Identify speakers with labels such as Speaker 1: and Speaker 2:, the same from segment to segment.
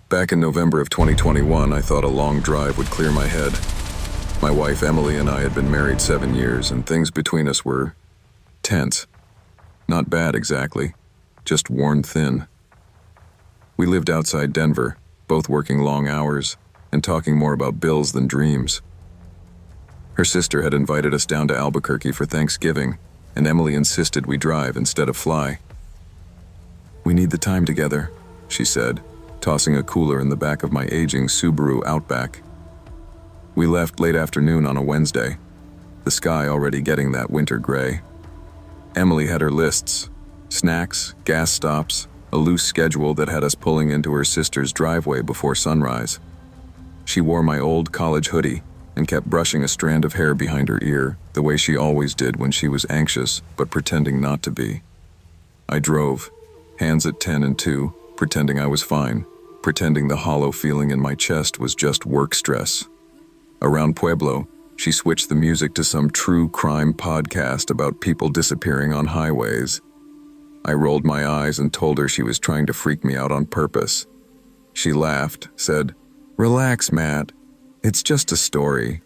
Speaker 1: Back in November of 2021, I thought a long drive would clear my head. My wife Emily and I had been married 7 years, and things between us were tense. Not bad exactly, just worn thin. We lived outside Denver, both working long hours and talking more about bills than dreams. Her sister had invited us down to Albuquerque for Thanksgiving, and Emily insisted we drive instead of fly. "We need the time together," she said, tossing a cooler in the back of my aging Subaru Outback. We left late afternoon on a Wednesday, the sky already getting that winter gray. Emily had her lists: snacks, gas stops, a loose schedule that had us pulling into her sister's driveway before sunrise. She wore my old college hoodie and kept brushing a strand of hair behind her ear, the way she always did when she was anxious but pretending not to be. I drove, hands at 10 and 2, pretending I was fine, pretending the hollow feeling in my chest was just work stress. Around Pueblo, she switched the music to some true crime podcast about people disappearing on highways. I rolled my eyes and told her she was trying to freak me out on purpose. She laughed, said, "Relax, Matt. It's just a story."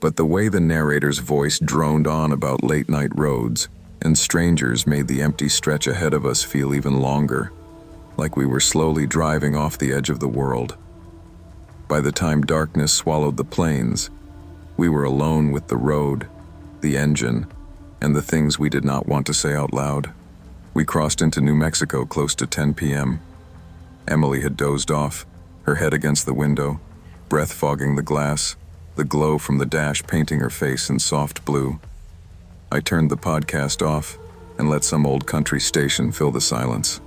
Speaker 1: But the way the narrator's voice droned on about late-night roads and strangers made the empty stretch ahead of us feel even longer, like we were slowly driving off the edge of the world. By the time darkness swallowed the plains, we were alone with the road, the engine, and the things we did not want to say out loud. We crossed into New Mexico close to 10 p.m. Emily had dozed off, her head against the window, breath fogging the glass, the glow from the dash painting her face in soft blue. I turned the podcast off and let some old country station fill the silence.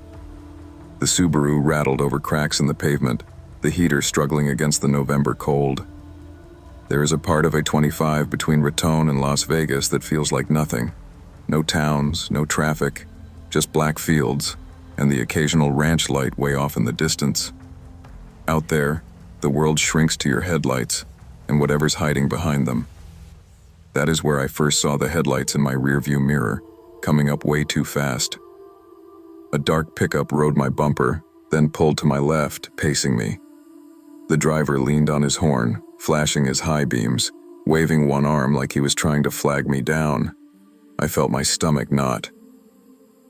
Speaker 1: The Subaru rattled over cracks in the pavement, the heater struggling against the November cold. There is a part of I-25 between Raton and Las Vegas that feels like nothing. No towns, no traffic, just black fields, and the occasional ranch light way off in the distance. Out there, the world shrinks to your headlights and whatever's hiding behind them. That is where I first saw the headlights in my rearview mirror, coming up way too fast. A dark pickup rode my bumper, then pulled to my left, pacing me. The driver leaned on his horn, flashing his high beams, waving one arm like he was trying to flag me down. I felt my stomach knot.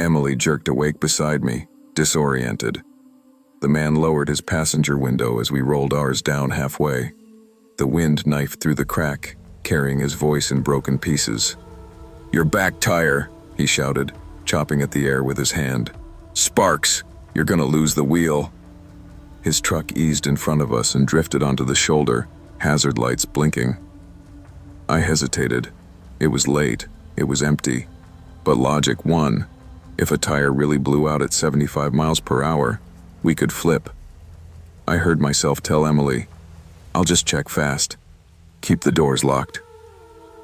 Speaker 1: Emily jerked awake beside me, disoriented. The man lowered his passenger window as we rolled ours down halfway. The wind knifed through the crack, carrying his voice in broken pieces. "Your back tire," he shouted, chopping at the air with his hand. "Sparks, you're gonna lose the wheel." His truck eased in front of us and drifted onto the shoulder, hazard lights blinking. I hesitated. It was late, it was empty. But logic won. If a tire really blew out at 75 miles per hour, we could flip. I heard myself tell Emily, "I'll just check fast. Keep the doors locked."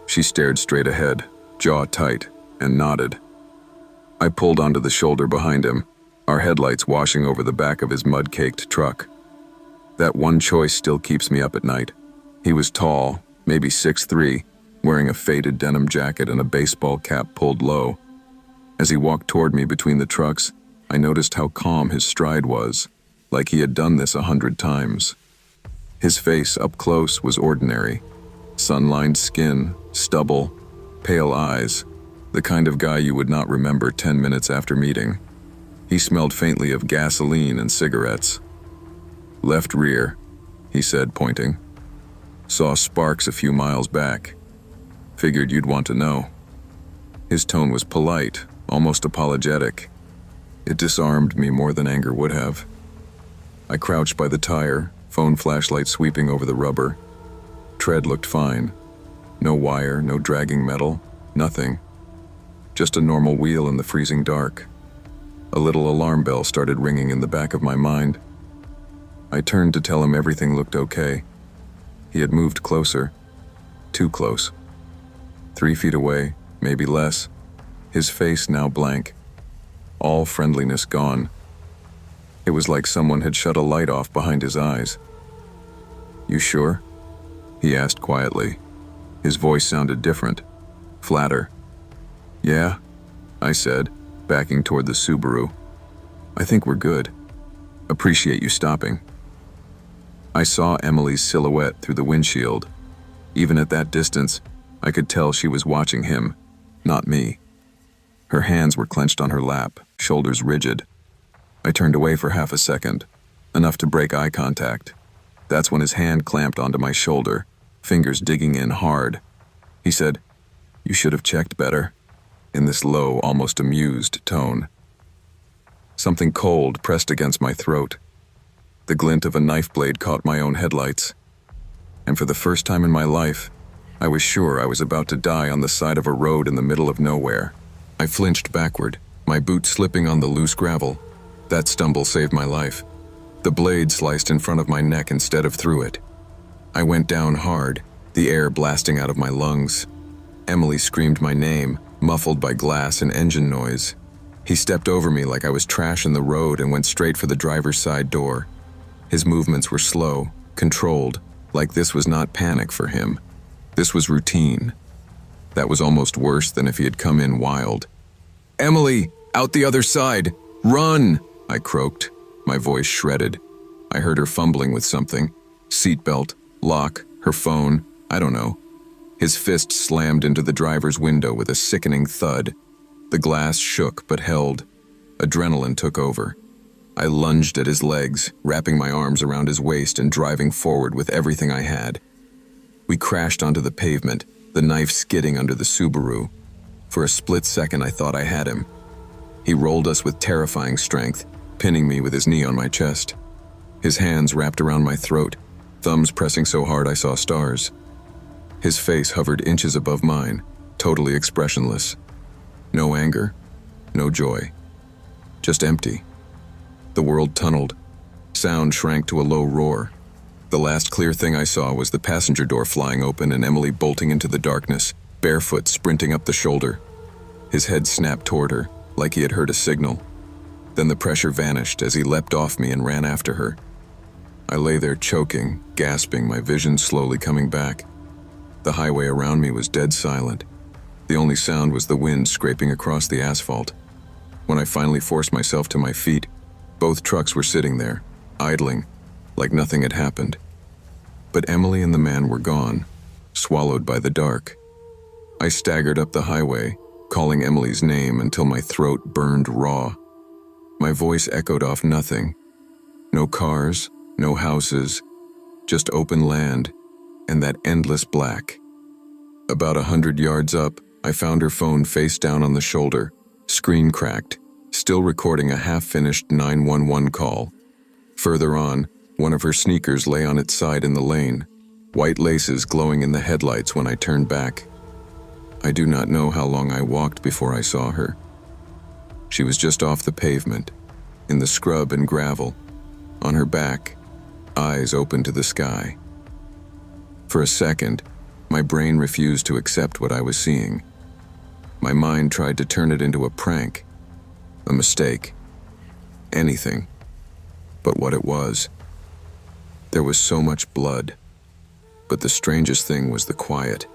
Speaker 1: She stared straight ahead, jaw tight, and nodded. I pulled onto the shoulder behind him, our headlights washing over the back of his mud-caked truck. That one choice still keeps me up at night. He was tall, maybe 6'3", wearing a faded denim jacket and a baseball cap pulled low. As he walked toward me between the trucks, I noticed how calm his stride was, like he had done this 100 times. His face up close was ordinary. Sun-lined skin, stubble, pale eyes, the kind of guy you would not remember 10 minutes after meeting. He smelled faintly of gasoline and cigarettes. "Left rear," he said, pointing. "Saw sparks a few miles back. Figured you'd want to know." His tone was polite, almost apologetic. It disarmed me more than anger would have. I crouched by the tire, phone flashlight sweeping over the rubber. Tread looked fine. No wire, no dragging metal, nothing. Just a normal wheel in the freezing dark. A little alarm bell started ringing in the back of my mind. I turned to tell him everything looked okay. He had moved closer. Too close. 3 feet away, maybe less. His face now blank. All friendliness gone. It was like someone had shut a light off behind his eyes. "You sure?" he asked quietly. His voice sounded different, flatter. "Yeah," I said, backing toward the Subaru. "I think we're good. Appreciate you stopping." I saw Emily's silhouette through the windshield. Even at that distance, I could tell she was watching him, not me. Her hands were clenched on her lap, shoulders rigid. I turned away for half a second, enough to break eye contact. That's when his hand clamped onto my shoulder, fingers digging in hard. He said, "You should have checked better," in this low, almost amused tone. Something cold pressed against my throat. The glint of a knife blade caught my own headlights. And for the first time in my life, I was sure I was about to die on the side of a road in the middle of nowhere. I flinched backward, my boot slipping on the loose gravel. That stumble saved my life. The blade sliced in front of my neck instead of through it. I went down hard, the air blasting out of my lungs. Emily screamed my name, muffled by glass and engine noise. He stepped over me like I was trash in the road and went straight for the driver's side door. His movements were slow, controlled, like this was not panic for him. This was routine. That was almost worse than if he had come in wild. "Emily, out the other side! Run!" I croaked, my voice shredded. I heard her fumbling with something. Seatbelt, lock, her phone, I don't know. His fist slammed into the driver's window with a sickening thud. The glass shook but held. Adrenaline took over. I lunged at his legs, wrapping my arms around his waist and driving forward with everything I had. We crashed onto the pavement, the knife skidding under the Subaru. For a split second, I thought I had him. He rolled us with terrifying strength, pinning me with his knee on my chest. His hands wrapped around my throat, thumbs pressing so hard I saw stars. His face hovered inches above mine, totally expressionless. No anger, no joy. Just empty. The world tunneled. Sound shrank to a low roar. The last clear thing I saw was the passenger door flying open and Emily bolting into the darkness, barefoot sprinting up the shoulder. His head snapped toward her, like he had heard a signal. Then the pressure vanished as he leapt off me and ran after her. I lay there choking, gasping, my vision slowly coming back. The highway around me was dead silent. The only sound was the wind scraping across the asphalt. When I finally forced myself to my feet, both trucks were sitting there, idling, like nothing had happened. But Emily and the man were gone, swallowed by the dark. I staggered up the highway, calling Emily's name until my throat burned raw. My voice echoed off nothing. No cars, no houses, just open land and that endless black. About 100 yards up, I found her phone face down on the shoulder, screen cracked, still recording a half-finished 911 call. Further on, one of her sneakers lay on its side in the lane, white laces glowing in the headlights when I turned back. I do not know how long I walked before I saw her. She was just off the pavement, in the scrub and gravel, on her back, eyes open to the sky. For a second, my brain refused to accept what I was seeing. My mind tried to turn it into a prank, a mistake, anything but what it was. There was so much blood, but the strangest thing was the quiet.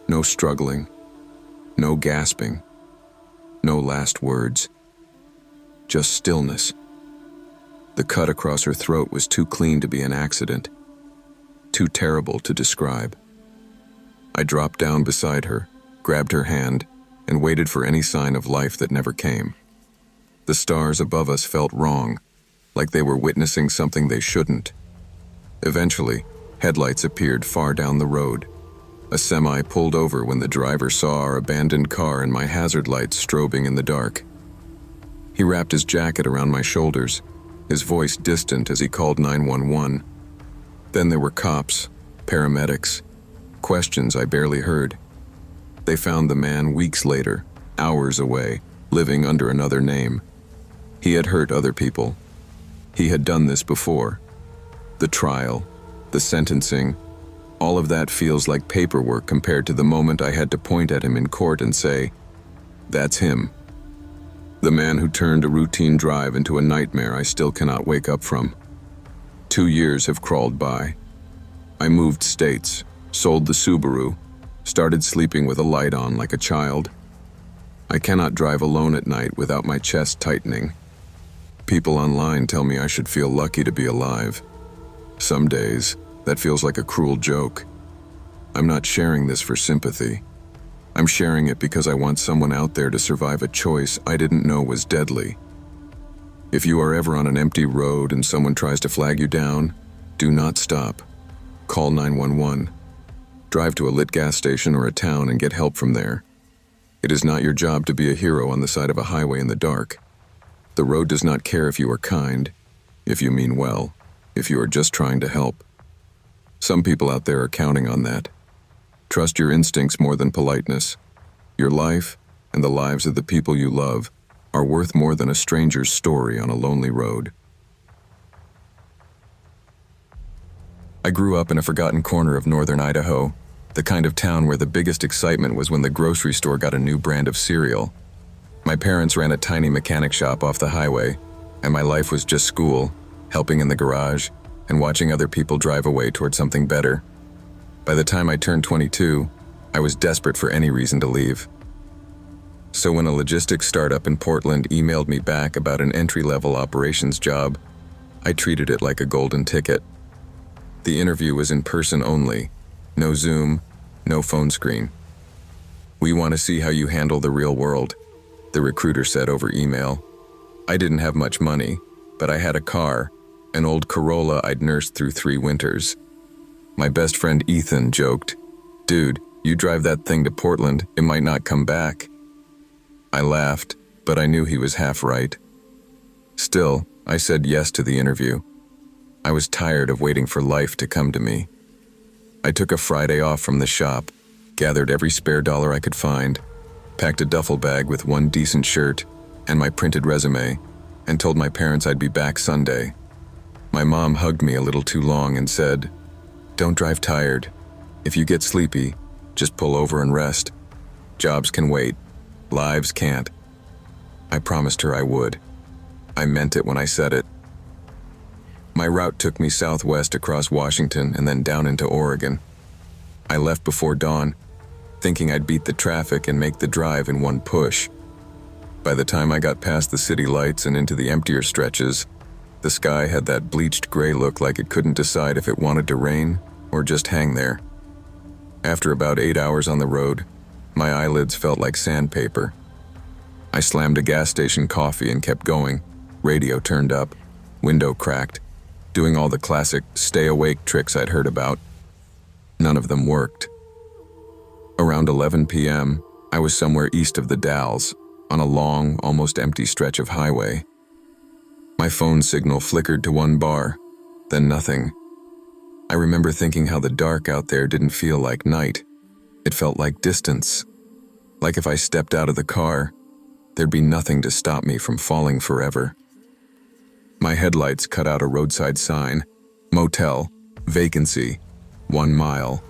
Speaker 1: No struggling, no gasping, no last words, just stillness. The cut across her throat was too clean to be an accident, too terrible to describe. I dropped down beside her, grabbed her hand, and waited for any sign of life that never came. The stars above us felt wrong, like they were witnessing something they shouldn't. Eventually, headlights appeared far down the road. A semi pulled over when the driver saw our abandoned car and my hazard lights strobing in the dark. He wrapped his jacket around my shoulders, his voice distant as he called 911. Then there were cops, paramedics, questions I barely heard. They found the man weeks later, hours away, living under another name. He had hurt other people. He had done this before. The trial, the sentencing, all of that feels like paperwork compared to the moment I had to point at him in court and say, "That's him." The man who turned a routine drive into a nightmare I still cannot wake up from. 2 years have crawled by. I moved states, sold the Subaru, started sleeping with a light on like a child. I cannot drive alone at night without my chest tightening. People online tell me I should feel lucky to be alive. Some days, that feels like a cruel joke. I'm not sharing this for sympathy. I'm sharing it because I want someone out there to survive a choice I didn't know was deadly. If you are ever on an empty road and someone tries to flag you down, do not stop. Call 911. Drive to a lit gas station or a town and get help from there. It is not your job to be a hero on the side of a highway in the dark. The road does not care if you are kind, if you mean well, if you are just trying to help. Some people out there are counting on that. Trust your instincts more than politeness. Your life, and the lives of the people you love, are worth more than a stranger's story on a lonely road. I grew up in a forgotten corner of northern Idaho, the kind of town where the biggest excitement was when the grocery store got a new brand of cereal. My parents ran a tiny mechanic shop off the highway, and my life was just school, helping in the garage, and watching other people drive away toward something better. By the time I turned 22, I was desperate for any reason to leave. So when a logistics startup in Portland emailed me back about an entry-level operations job, I treated it like a golden ticket. The interview was in person only, no Zoom, no phone screen. "We want to see how you handle the real world," the recruiter said over email. I didn't have much money, but I had a car, an old Corolla I'd nursed through 3 winters. My best friend Ethan joked, "Dude, you drive that thing to Portland, it might not come back." I laughed, but I knew he was half right. Still, I said yes to the interview. I was tired of waiting for life to come to me. I took a Friday off from the shop, gathered every spare dollar I could find, packed a duffel bag with one decent shirt and my printed resume, and told my parents I'd be back Sunday. My mom hugged me a little too long and said, "Don't drive tired. If you get sleepy, just pull over and rest. Jobs can wait. Lives can't." I promised her I would. I meant it when I said it. My route took me southwest across Washington and then down into Oregon. I left before dawn, thinking I'd beat the traffic and make the drive in one push. By the time I got past the city lights and into the emptier stretches, the sky had that bleached gray look like it couldn't decide if it wanted to rain or just hang there. After about 8 hours on the road, my eyelids felt like sandpaper. I slammed a gas station coffee and kept going, radio turned up, window cracked, doing all the classic stay-awake tricks I'd heard about. None of them worked. Around 11 p.m., I was somewhere east of the Dalles, on a long, almost empty stretch of highway. My phone signal flickered to 1 bar, then nothing. I remember thinking how the dark out there didn't feel like night. It felt like distance. Like if I stepped out of the car, there'd be nothing to stop me from falling forever. My headlights cut out a roadside sign, motel, vacancy, 1 mile.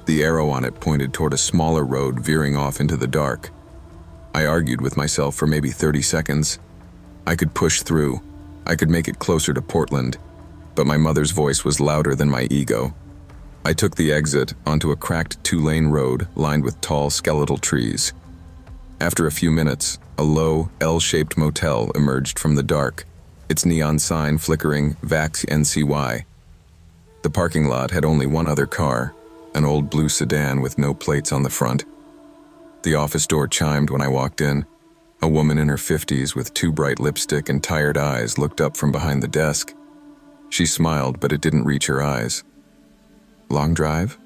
Speaker 1: The arrow on it pointed toward a smaller road veering off into the dark. I argued with myself for maybe 30 seconds. I could push through. I could make it closer to Portland, but my mother's voice was louder than my ego. I took the exit onto a cracked 2-lane road lined with tall skeletal trees. After a few minutes, a low, L-shaped motel emerged from the dark, its neon sign flickering Vax NCY. The parking lot had only one other car, an old blue sedan with no plates on the front. The office door chimed when I walked in. A woman in her 50s with too bright lipstick and tired eyes looked up from behind the desk. She smiled, but it didn't reach her eyes. "Long drive?"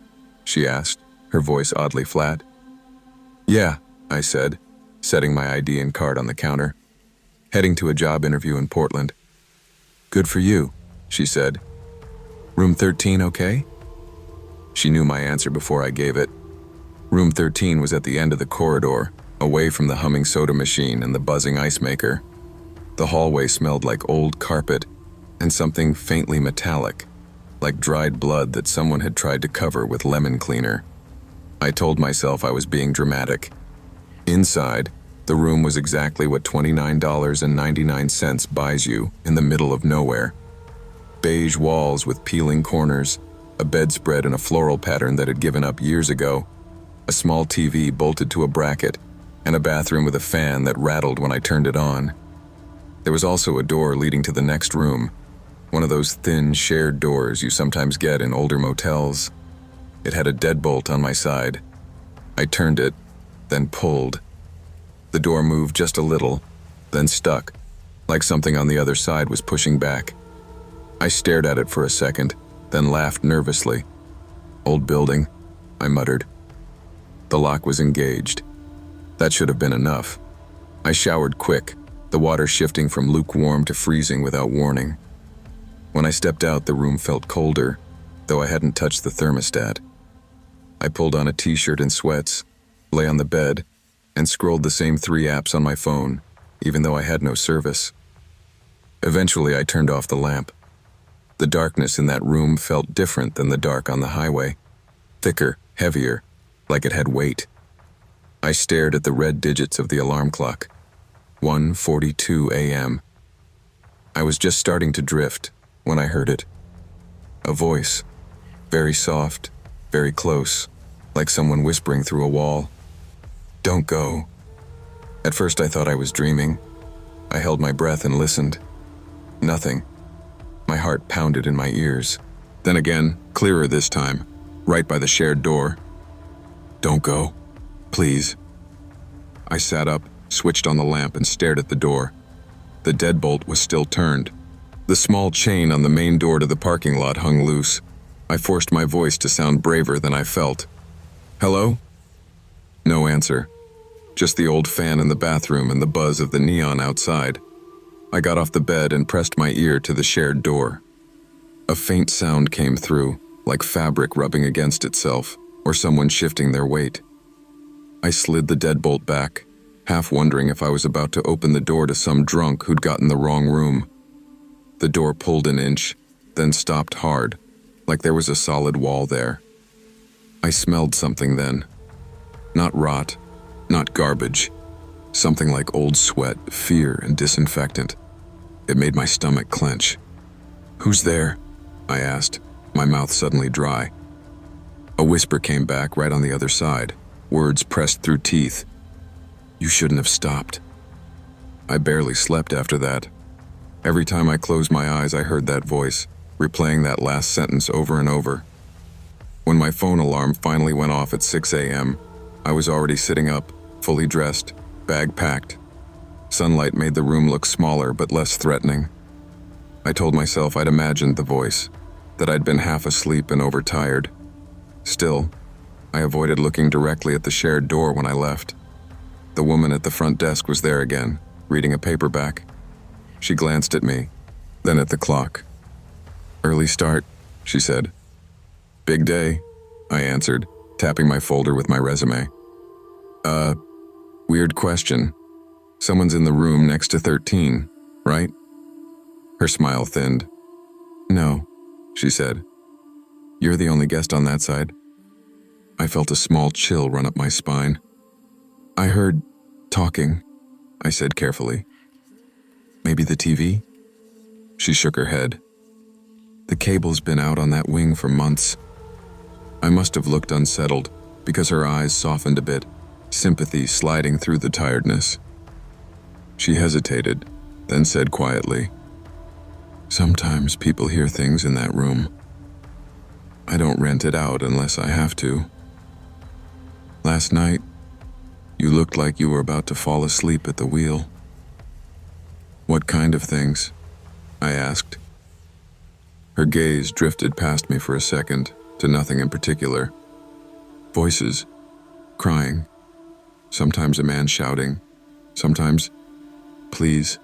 Speaker 1: she asked, her voice oddly flat. "Yeah," I said, setting my ID and card on the counter. "Heading to a job interview in Portland." "Good for you," she said. "Room 13 okay?" She knew my answer before I gave it. Room 13 was at the end of the corridor, away from the humming soda machine and the buzzing ice maker. The hallway smelled like old carpet and something faintly metallic, like dried blood that someone had tried to cover with lemon cleaner. I told myself I was being dramatic. Inside, the room was exactly what $29.99 buys you in the middle of nowhere. Beige walls with peeling corners, a bedspread in a floral pattern that had given up years ago, a small TV bolted to a bracket, and a bathroom with a fan that rattled when I turned it on. There was also a door leading to the next room, One of those thin, shared doors you sometimes get in older motels. It had a deadbolt on my side. I turned it, then pulled. The door moved just a little, then stuck, like something on the other side was pushing back. I stared at it for a second, then laughed nervously. "Old building," I muttered. The lock was engaged. That should have been enough. I showered quick, the water shifting from lukewarm to freezing without warning. When I stepped out, the room felt colder, though I hadn't touched the thermostat. I pulled on a t-shirt and sweats, lay on the bed, and scrolled the same 3 apps on my phone, even though I had no service. Eventually, I turned off the lamp. The darkness in that room felt different than the dark on the highway. Thicker, heavier, like it had weight. I stared at the red digits of the alarm clock. 1:42 a.m. I was just starting to drift when I heard it. A voice, very soft, very close, like someone whispering through a wall. "Don't go." At first I thought I was dreaming. I held my breath and listened. Nothing. My heart pounded in my ears. Then again, clearer this time, right by the shared door. "Don't go. Please." I sat up, switched on the lamp, and stared at the door. The deadbolt was still turned. The small chain on the main door to the parking lot hung loose. I forced my voice to sound braver than I felt. "Hello?" No answer. Just the old fan in the bathroom and the buzz of the neon outside. I got off the bed and pressed my ear to the shared door. A faint sound came through, like fabric rubbing against itself, or someone shifting their weight. I slid the deadbolt back, half wondering if I was about to open the door to some drunk who'd gotten the wrong room. The door pulled an inch, then stopped hard, like there was a solid wall there. I smelled something then. Not rot, not garbage. Something like old sweat, fear, and disinfectant. It made my stomach clench. "Who's there?" I asked, my mouth suddenly dry. A whisper came back right on the other side, words pressed through teeth. "You shouldn't have stopped." I barely slept after that. Every time I closed my eyes, I heard that voice, replaying that last sentence over and over. When my phone alarm finally went off at 6 a.m., I was already sitting up, fully dressed, bag packed. Sunlight made the room look smaller but less threatening. I told myself I'd imagined the voice, that I'd been half asleep and overtired. Still, I avoided looking directly at the shared door when I left. The woman at the front desk was there again, reading a paperback. She glanced at me, then at the clock. "Early start," she said. "Big day," I answered, tapping my folder with my resume. Weird question. Someone's in the room next to 13, right?" Her smile thinned. "No," she said. "You're the only guest on that side." I felt a small chill run up my spine. "I heard talking," I said carefully. "Maybe the TV?" She shook her head. "The cable's been out on that wing for months." I must have looked unsettled, because her eyes softened a bit, sympathy sliding through the tiredness. She hesitated, then said quietly, "Sometimes people hear things in that room. I don't rent it out unless I have to. Last night, you looked like you were about to fall asleep at the wheel." "What kind of things?" I asked. Her gaze drifted past me for a second, to nothing in particular. Voices, crying, sometimes a man shouting, sometimes, "Please."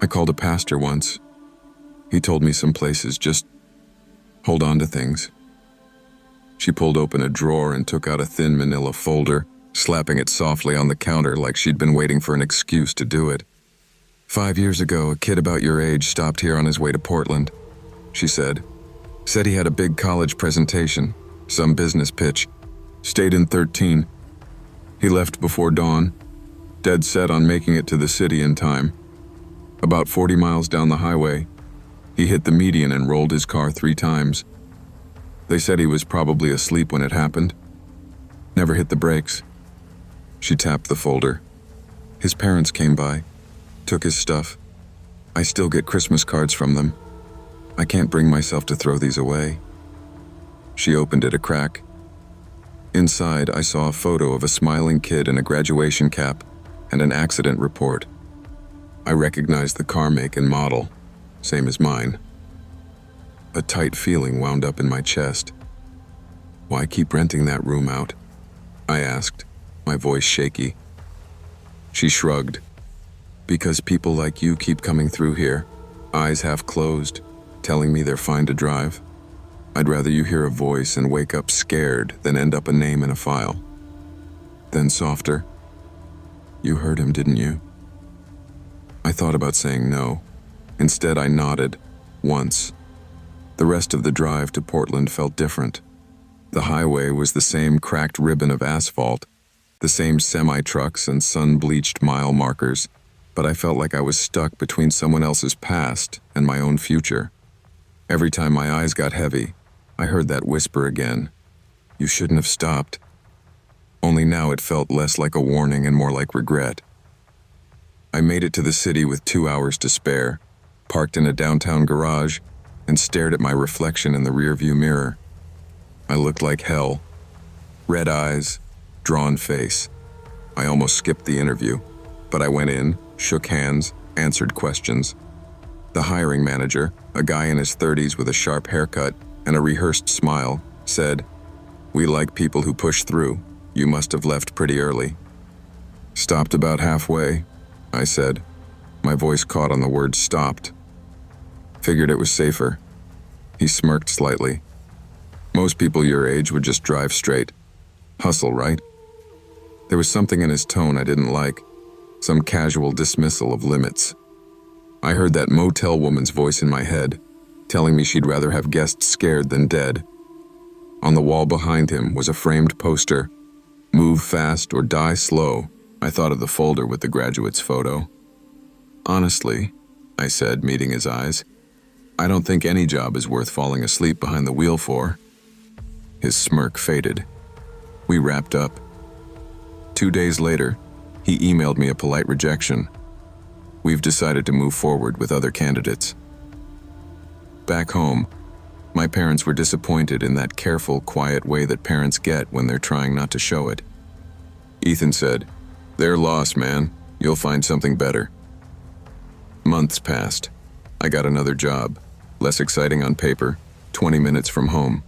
Speaker 1: I called a pastor once. He told me some places just hold on to things. She pulled open a drawer and took out a thin manila folder, slapping it softly on the counter like she'd been waiting for an excuse to do it. "5 years ago, a kid about your age stopped here on his way to Portland," she said. "Said he had a big college presentation, some business pitch. Stayed in 13. He left before dawn, dead set on making it to the city in time. About 40 miles down the highway, he hit the median and rolled his car 3 times. They said he was probably asleep when it happened. Never hit the brakes." She tapped the folder. "His parents came by, took his stuff. I still get Christmas cards from them. I can't bring myself to throw these away." She opened it a crack. Inside, I saw a photo of a smiling kid in a graduation cap and an accident report. I recognized the car make and model, same as mine. A tight feeling wound up in my chest. "Why keep renting that room out?" I asked, my voice shaky. She shrugged. "Because people like you keep coming through here, eyes half closed, telling me they're fine to drive. I'd rather you hear a voice and wake up scared than end up a name in a file." Then softer, "You heard him, didn't you?" I thought about saying no. Instead, I nodded, once. The rest of the drive to Portland felt different. The highway was the same cracked ribbon of asphalt, the same semi-trucks and sun-bleached mile markers, but I felt like I was stuck between someone else's past and my own future. Every time my eyes got heavy, I heard that whisper again. "You shouldn't have stopped." Only now it felt less like a warning and more like regret. I made it to the city with 2 hours to spare, parked in a downtown garage, and stared at my reflection in the rearview mirror. I looked like hell. Red eyes, drawn face. I almost skipped the interview, but I went in, shook hands, answered questions. The hiring manager, a guy in his 30s with a sharp haircut and a rehearsed smile, said, "We like people who push through. You must have left pretty early." "Stopped about halfway," I said. My voice caught on the word stopped. "Figured it was safer." He smirked slightly. "Most people your age would just drive straight. Hustle, right?" There was something in his tone I didn't like, some casual dismissal of limits. I heard that motel woman's voice in my head, telling me she'd rather have guests scared than dead. On the wall behind him was a framed poster. "Move fast or die slow." I thought of the folder with the graduate's photo. "Honestly," I said, meeting his eyes, "I don't think any job is worth falling asleep behind the wheel for." His smirk faded. We wrapped up. 2 days later, he emailed me a polite rejection. "We've decided to move forward with other candidates." Back home, my parents were disappointed in that careful, quiet way that parents get when they're trying not to show it. Ethan said, "Their loss, man. You'll find something better." Months passed. I got another job, less exciting on paper, 20 minutes from home.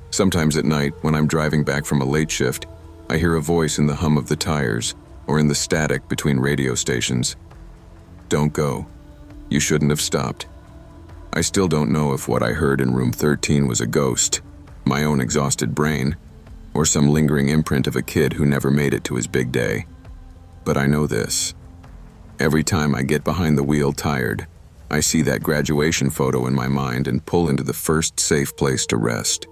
Speaker 1: Sometimes at night, when I'm driving back from a late shift, I hear a voice in the hum of the tires or in the static between radio stations. "Don't go. You shouldn't have stopped." I still don't know if what I heard in room 13 was a ghost, my own exhausted brain, or some lingering imprint of a kid who never made it to his big day. But I know this. Every time I get behind the wheel tired, I see that graduation photo in my mind and pull into the first safe place to rest.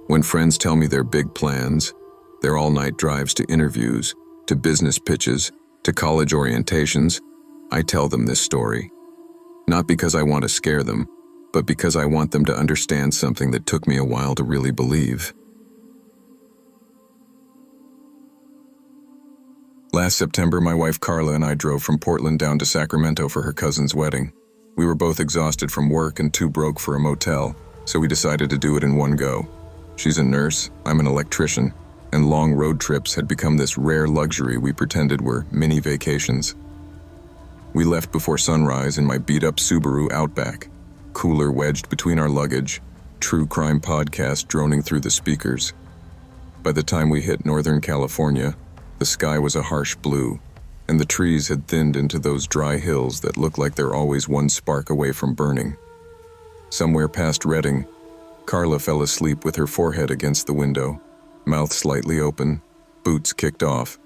Speaker 1: When friends tell me their big plans, their all-night drives to interviews, to business pitches, to college orientations, I tell them this story. Not because I want to scare them, but because I want them to understand something that took me a while to really believe. Last September, my wife Carla and I drove from Portland down to Sacramento for her cousin's wedding. We were both exhausted from work and too broke for a motel, so we decided to do it in one go. She's a nurse, I'm an electrician, and long road trips had become this rare luxury we pretended were mini vacations. We left before sunrise in my beat-up Subaru Outback, cooler wedged between our luggage, true crime podcast droning through the speakers. By the time we hit Northern California, the sky was a harsh blue, and the trees had thinned into those dry hills that look like they're always one spark away from burning. Somewhere past Redding, Carla fell asleep with her forehead against the window, mouth slightly open, boots kicked off.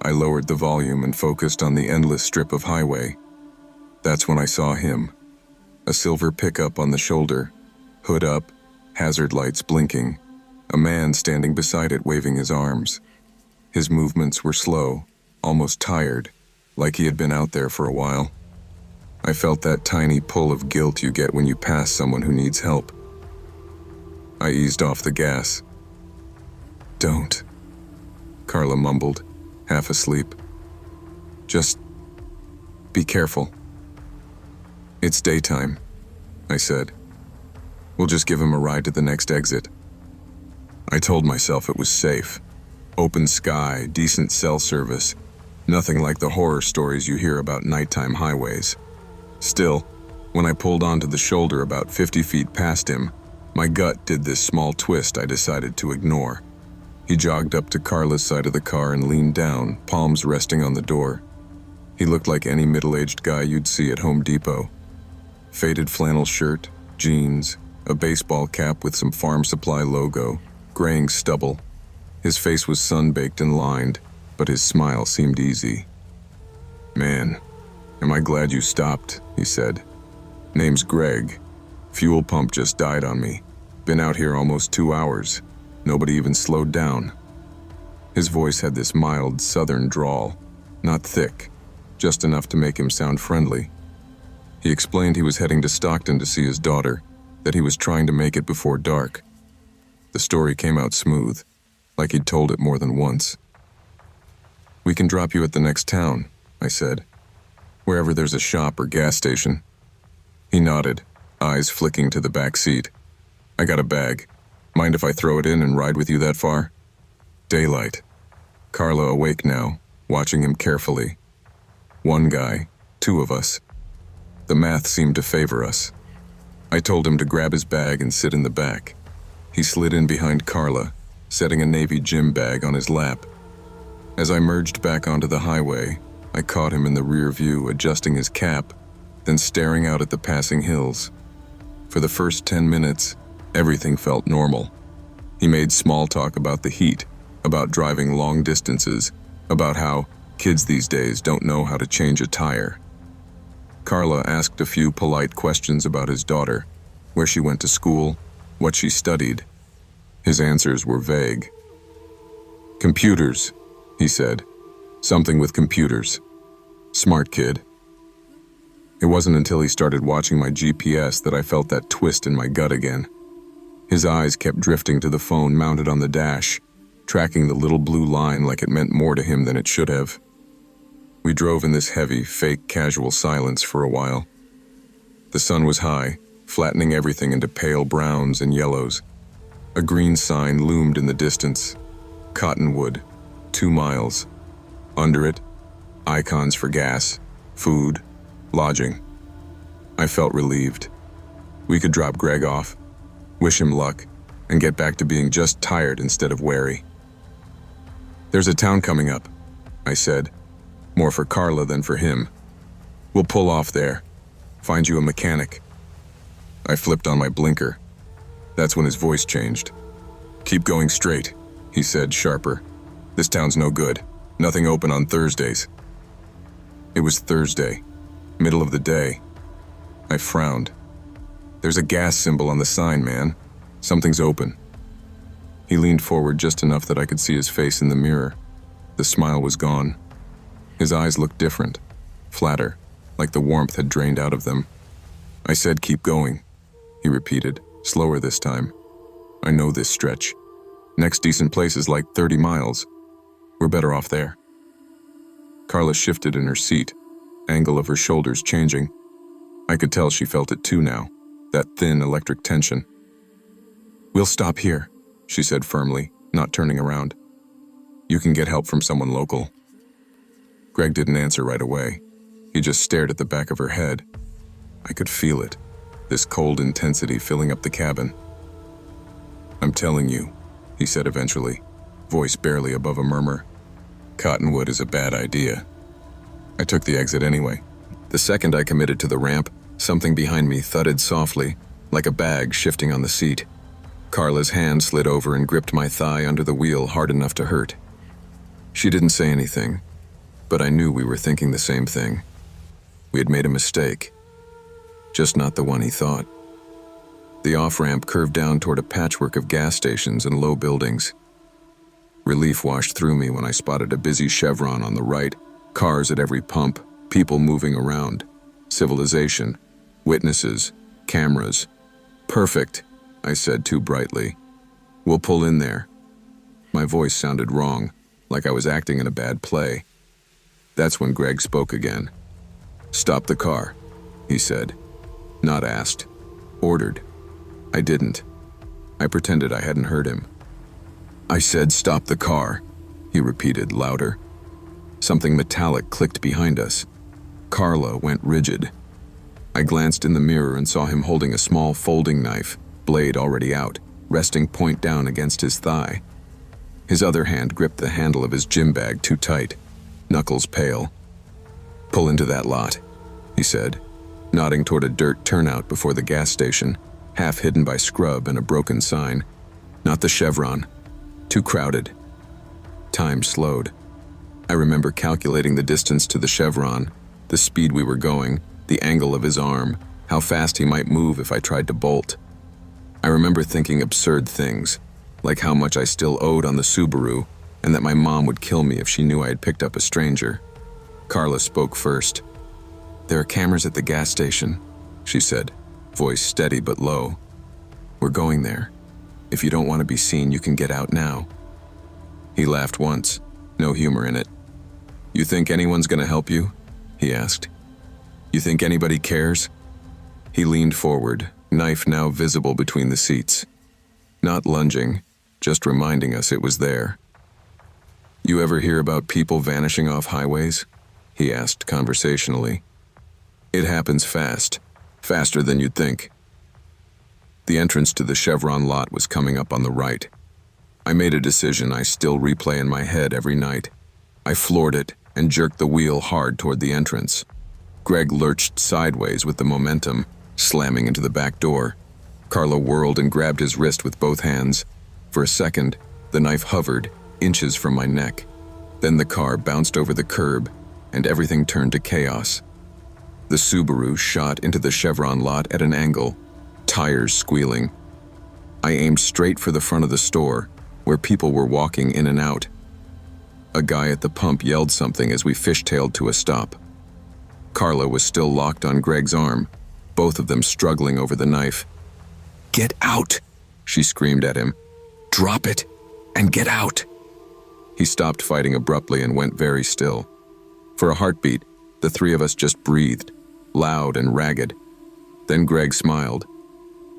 Speaker 1: I lowered the volume and focused on the endless strip of highway. That's when I saw him. A silver pickup on the shoulder, hood up, hazard lights blinking, a man standing beside it waving his arms. His movements were slow, almost tired, like he had been out there for a while. I felt that tiny pull of guilt you get when you pass someone who needs help. I eased off the gas. "Don't," Carla mumbled, half asleep. "Just be careful. It's daytime." I said. We'll just give him a ride to the next exit. I told myself it was safe. Open sky, decent cell service. Nothing like the horror stories you hear about nighttime highways. Still, when I pulled onto the shoulder about 50 feet past him, my gut did this small twist I decided to ignore. He jogged up to Carla's side of the car and leaned down, palms resting on the door. He looked like any middle-aged guy you'd see at Home Depot. Faded flannel shirt, jeans, a baseball cap with some farm supply logo, graying stubble. His face was sun-baked and lined, but his smile seemed easy. "Man, am I glad you stopped," he said. "Name's Greg. Fuel pump just died on me. Been out here almost 2 hours. Nobody even slowed down." His voice had this mild southern drawl, not thick, just enough to make him sound friendly. He explained he was heading to Stockton to see his daughter, that he was trying to make it before dark. The story came out smooth, like he'd told it more than once. "We can drop you at the next town," I said. "Wherever there's a shop or gas station." He nodded, eyes flicking to the back seat. "I got a bag. Mind if I throw it in and ride with you that far?" Daylight. Carla awake now, watching him carefully. One guy, 2 of us. The math seemed to favor us. I told him to grab his bag and sit in the back. He slid in behind Carla, setting a navy gym bag on his lap. As I merged back onto the highway, I caught him in the rear view adjusting his cap, then staring out at the passing hills. For the first 10 minutes, everything felt normal. He made small talk about the heat, about driving long distances, about how kids these days don't know how to change a tire. Carla asked a few polite questions about his daughter, where she went to school, what she studied. His answers were vague. "Computers," he said. "Something with computers. Smart kid." It wasn't until he started watching my GPS that I felt that twist in my gut again. His eyes kept drifting to the phone mounted on the dash, tracking the little blue line like it meant more to him than it should have. We drove in this heavy, fake, casual silence for a while. The sun was high, flattening everything into pale browns and yellows. A green sign loomed in the distance. Cottonwood, 2 miles. Under it, icons for gas, food, lodging. I felt relieved. We could drop Greg off, wish him luck, and get back to being just tired instead of wary. "There's a town coming up," I said, more for Carla than for him. "We'll pull off there, find you a mechanic." I flipped on my blinker. That's when his voice changed. "Keep going straight," he said, sharper. "This town's no good. Nothing open on Thursdays." It was Thursday, middle of the day. I frowned. "There's a gas symbol on the sign, man. Something's open." He leaned forward just enough that I could see his face in the mirror. The smile was gone. His eyes looked different, flatter, like the warmth had drained out of them. "I said keep going," he repeated, slower this time. "I know this stretch. Next decent place is like 30 miles. We're better off there." Carla shifted in her seat, angle of her shoulders changing. I could tell she felt it too now, that thin electric tension. "We'll stop here," she said firmly, not turning around. "You can get help from someone local." Greg didn't answer right away. He just stared at the back of her head. I could feel it, this cold intensity filling up the cabin. "I'm telling you," he said eventually, voice barely above a murmur. "Cottonwood is a bad idea." I took the exit anyway. The second I committed to the ramp, something behind me thudded softly, like a bag shifting on the seat. Carla's hand slid over and gripped my thigh under the wheel hard enough to hurt. She didn't say anything, but I knew we were thinking the same thing. We had made a mistake. Just not the one he thought. The off-ramp curved down toward a patchwork of gas stations and low buildings. Relief washed through me when I spotted a busy chevron on the right, cars at every pump, people moving around. Civilization, witnesses, cameras. "Perfect," I said too brightly. "We'll pull in there." My voice sounded wrong, like I was acting in a bad play. That's when Greg spoke again. "Stop the car," he said. Not asked, ordered. I didn't. I pretended I hadn't heard him. I said, "Stop the car," he repeated louder. Something metallic clicked behind us. Carla went rigid. I glanced in the mirror and saw him holding a small folding knife, blade already out, resting point down against his thigh. His other hand gripped the handle of his gym bag too tight, knuckles pale. "Pull into that lot," he said, nodding toward a dirt turnout before the gas station, half hidden by scrub and a broken sign. Not the Chevron. Too crowded. Time slowed. I remember calculating the distance to the Chevron, the speed we were going, the angle of his arm, how fast he might move if I tried to bolt. I remember thinking absurd things, like how much I still owed on the Subaru and that my mom would kill me if she knew I had picked up a stranger. Carla spoke first. "There are cameras at the gas station," she said, voice steady but low. "We're going there. If you don't want to be seen, you can get out now." He laughed once, no humor in it. "You think anyone's gonna help you?" he asked. "You think anybody cares?" He leaned forward, knife now visible between the seats. Not lunging, just reminding us it was there. "You ever hear about people vanishing off highways?" he asked conversationally. "It happens fast, faster than you'd think." The entrance to the Chevron lot was coming up on the right. I made a decision I still replay in my head every night. I floored it and jerked the wheel hard toward the entrance. Greg lurched sideways with the momentum, slamming into the back door. Carla whirled and grabbed his wrist with both hands. For a second, the knife hovered, inches from my neck. Then the car bounced over the curb, and everything turned to chaos. The Subaru shot into the Chevron lot at an angle, tires squealing. I aimed straight for the front of the store, where people were walking in and out. A guy at the pump yelled something as we fishtailed to a stop. Carla was still locked on Greg's arm, both of them struggling over the knife. "Get out!" she screamed at him. "Drop it and get out!" He stopped fighting abruptly and went very still. For a heartbeat, the three of us just breathed, loud and ragged. Then Greg smiled.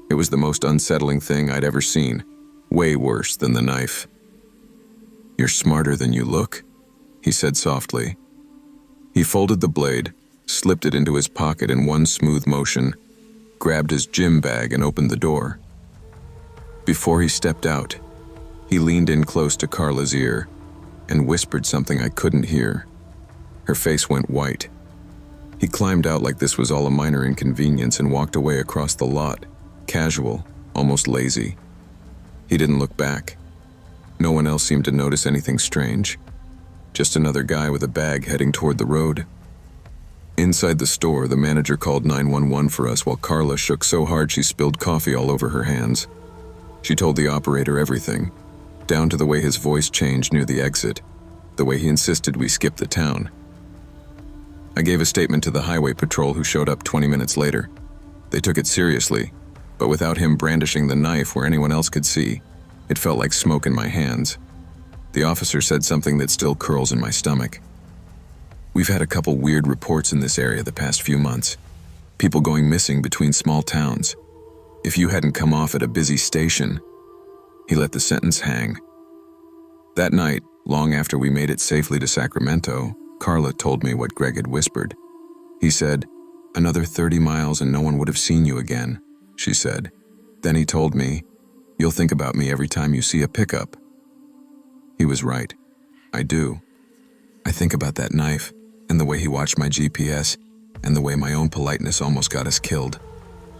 Speaker 1: It was the most unsettling thing I'd ever seen, way worse than the knife. "You're smarter than you look," he said softly. He folded the blade, slipped it into his pocket in one smooth motion, grabbed his gym bag and opened the door. Before he stepped out, he leaned in close to Carla's ear and whispered something I couldn't hear. Her face went white. He climbed out like this was all a minor inconvenience and walked away across the lot, casual, almost lazy. He didn't look back. No one else seemed to notice anything strange. Just another guy with a bag heading toward the road. Inside the store, the manager called 911 for us while Carla shook so hard she spilled coffee all over her hands. She told the operator everything, down to the way his voice changed near the exit, the way he insisted we skip the town. I gave a statement to the highway patrol who showed up 20 minutes later. They took it seriously, but without him brandishing the knife where anyone else could see, it felt like smoke in my hands. The officer said something that still curls in my stomach. "We've had a couple weird reports in this area the past few months. People going missing between small towns. If you hadn't come off at a busy station..." He let the sentence hang. That night, long after we made it safely to Sacramento, Carla told me what Greg had whispered. He said, "Another 30 miles and no one would have seen you again," she said. Then he told me, "You'll think about me every time you see a pickup." He was right. I do. I think about that knife, and the way he watched my GPS, and the way my own politeness almost got us killed.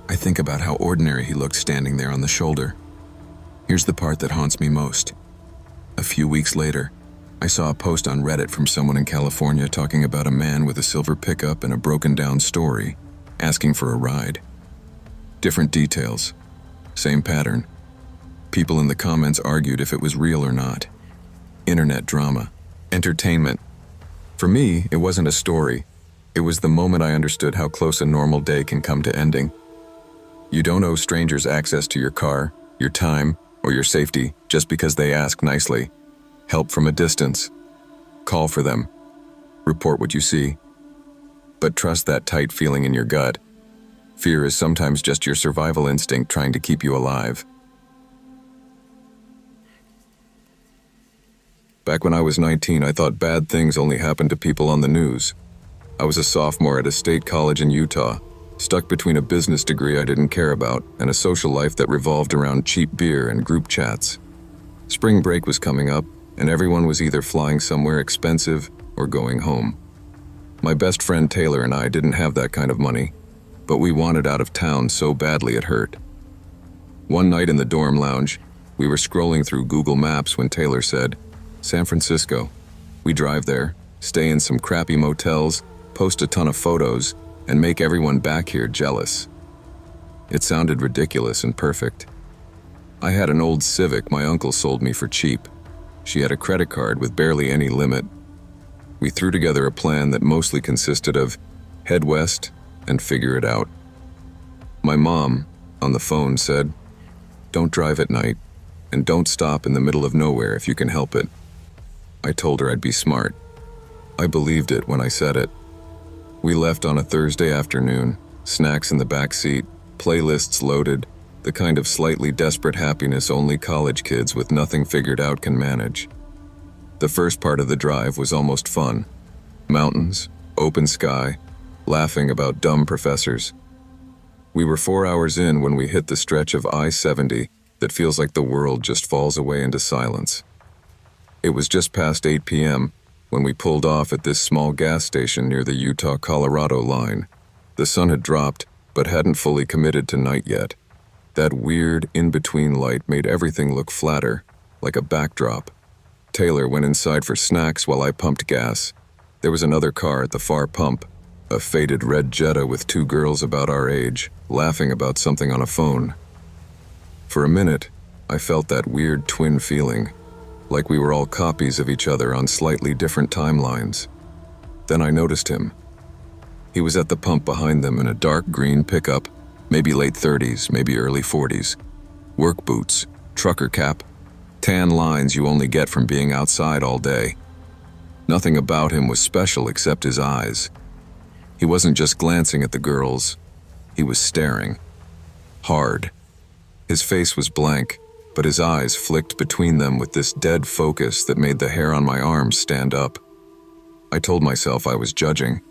Speaker 1: I think about how ordinary he looked standing there on the shoulder. Here's the part that haunts me most. A few weeks later, I saw a post on Reddit from someone in California talking about a man with a silver pickup and a broken-down story, asking for a ride. Different details. Same pattern. People in the comments argued if it was real or not. Internet drama. Entertainment. For me, it wasn't a story. It was the moment I understood how close a normal day can come to ending. You don't owe strangers access to your car, your time, or your safety just because they ask nicely. Help from a distance. Call for them. Report what you see. But trust that tight feeling in your gut. Fear is sometimes just your survival instinct trying to keep you alive. Back when I was 19, I thought bad things only happened to people on the news. I was a sophomore at a state college in Utah, stuck between a business degree I didn't care about and a social life that revolved around cheap beer and group chats. Spring break was coming up, and everyone was either flying somewhere expensive or going home. My best friend Taylor and I didn't have that kind of money, but we wanted out of town so badly it hurt. One night in the dorm lounge, we were scrolling through Google Maps when Taylor said, "San Francisco." We drive there, stay in some crappy motels, post a ton of photos, and make everyone back here jealous. It sounded ridiculous and perfect. I had an old Civic my uncle sold me for cheap. She had a credit card with barely any limit. We threw together a plan that mostly consisted of head west and figure it out. My mom, on the phone, said, "Don't drive at night, and don't stop in the middle of nowhere if you can help it." I told her I'd be smart. I believed it when I said it. We left on a Thursday afternoon, snacks in the backseat, playlists loaded, the kind of slightly desperate happiness only college kids with nothing figured out can manage. The first part of the drive was almost fun. Mountains, open sky, laughing about dumb professors. We were 4 hours in when we hit the stretch of I-70 that feels like the world just falls away into silence. It was just past 8 p.m. when we pulled off at this small gas station near the Utah-Colorado line. The sun had dropped, but hadn't fully committed to night yet. That weird, in-between light made everything look flatter, like a backdrop. Taylor went inside for snacks while I pumped gas. There was another car at the far pump, a faded red Jetta with 2 girls about our age, laughing about something on a phone. For a minute, I felt that weird twin feeling, like we were all copies of each other on slightly different timelines. Then I noticed him. He was at the pump behind them in a dark green pickup, maybe late 30s, maybe early 40s. Work boots, trucker cap, tan lines you only get from being outside all day. Nothing about him was special except his eyes. He wasn't just glancing at the girls, he was staring. Hard. His face was blank, but his eyes flicked between them with this dead focus that made the hair on my arms stand up. I told myself I was judging.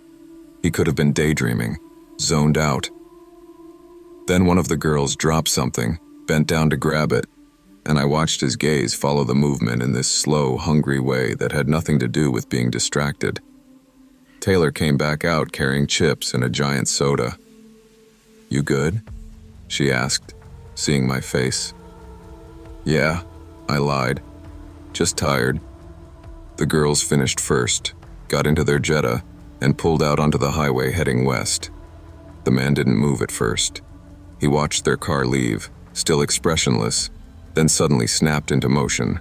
Speaker 1: He could have been daydreaming, zoned out. Then one of the girls dropped something, bent down to grab it, and I watched his gaze follow the movement in this slow, hungry way that had nothing to do with being distracted. Taylor came back out carrying chips and a giant soda. "You good?" she asked, seeing my face. "Yeah," I lied. "Just tired." The girls finished first, got into their Jetta, and pulled out onto the highway heading west. The man didn't move at first. He watched their car leave, still expressionless, then suddenly snapped into motion.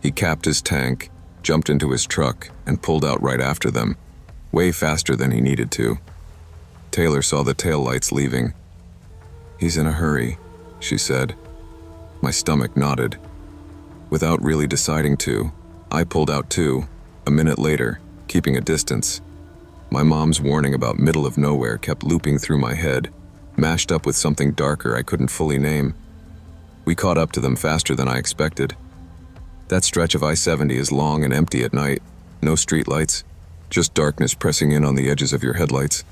Speaker 1: He capped his tank, jumped into his truck, and pulled out right after them, way faster than he needed to. Taylor saw the taillights leaving. "He's in a hurry," she said. My stomach nodded. Without really deciding to, I pulled out too, a minute later, keeping a distance. My mom's warning about middle of nowhere kept looping through my head, mashed up with something darker I couldn't fully name. We caught up to them faster than I expected. That stretch of I-70 is long and empty at night, no streetlights, just darkness pressing in on the edges of your headlights.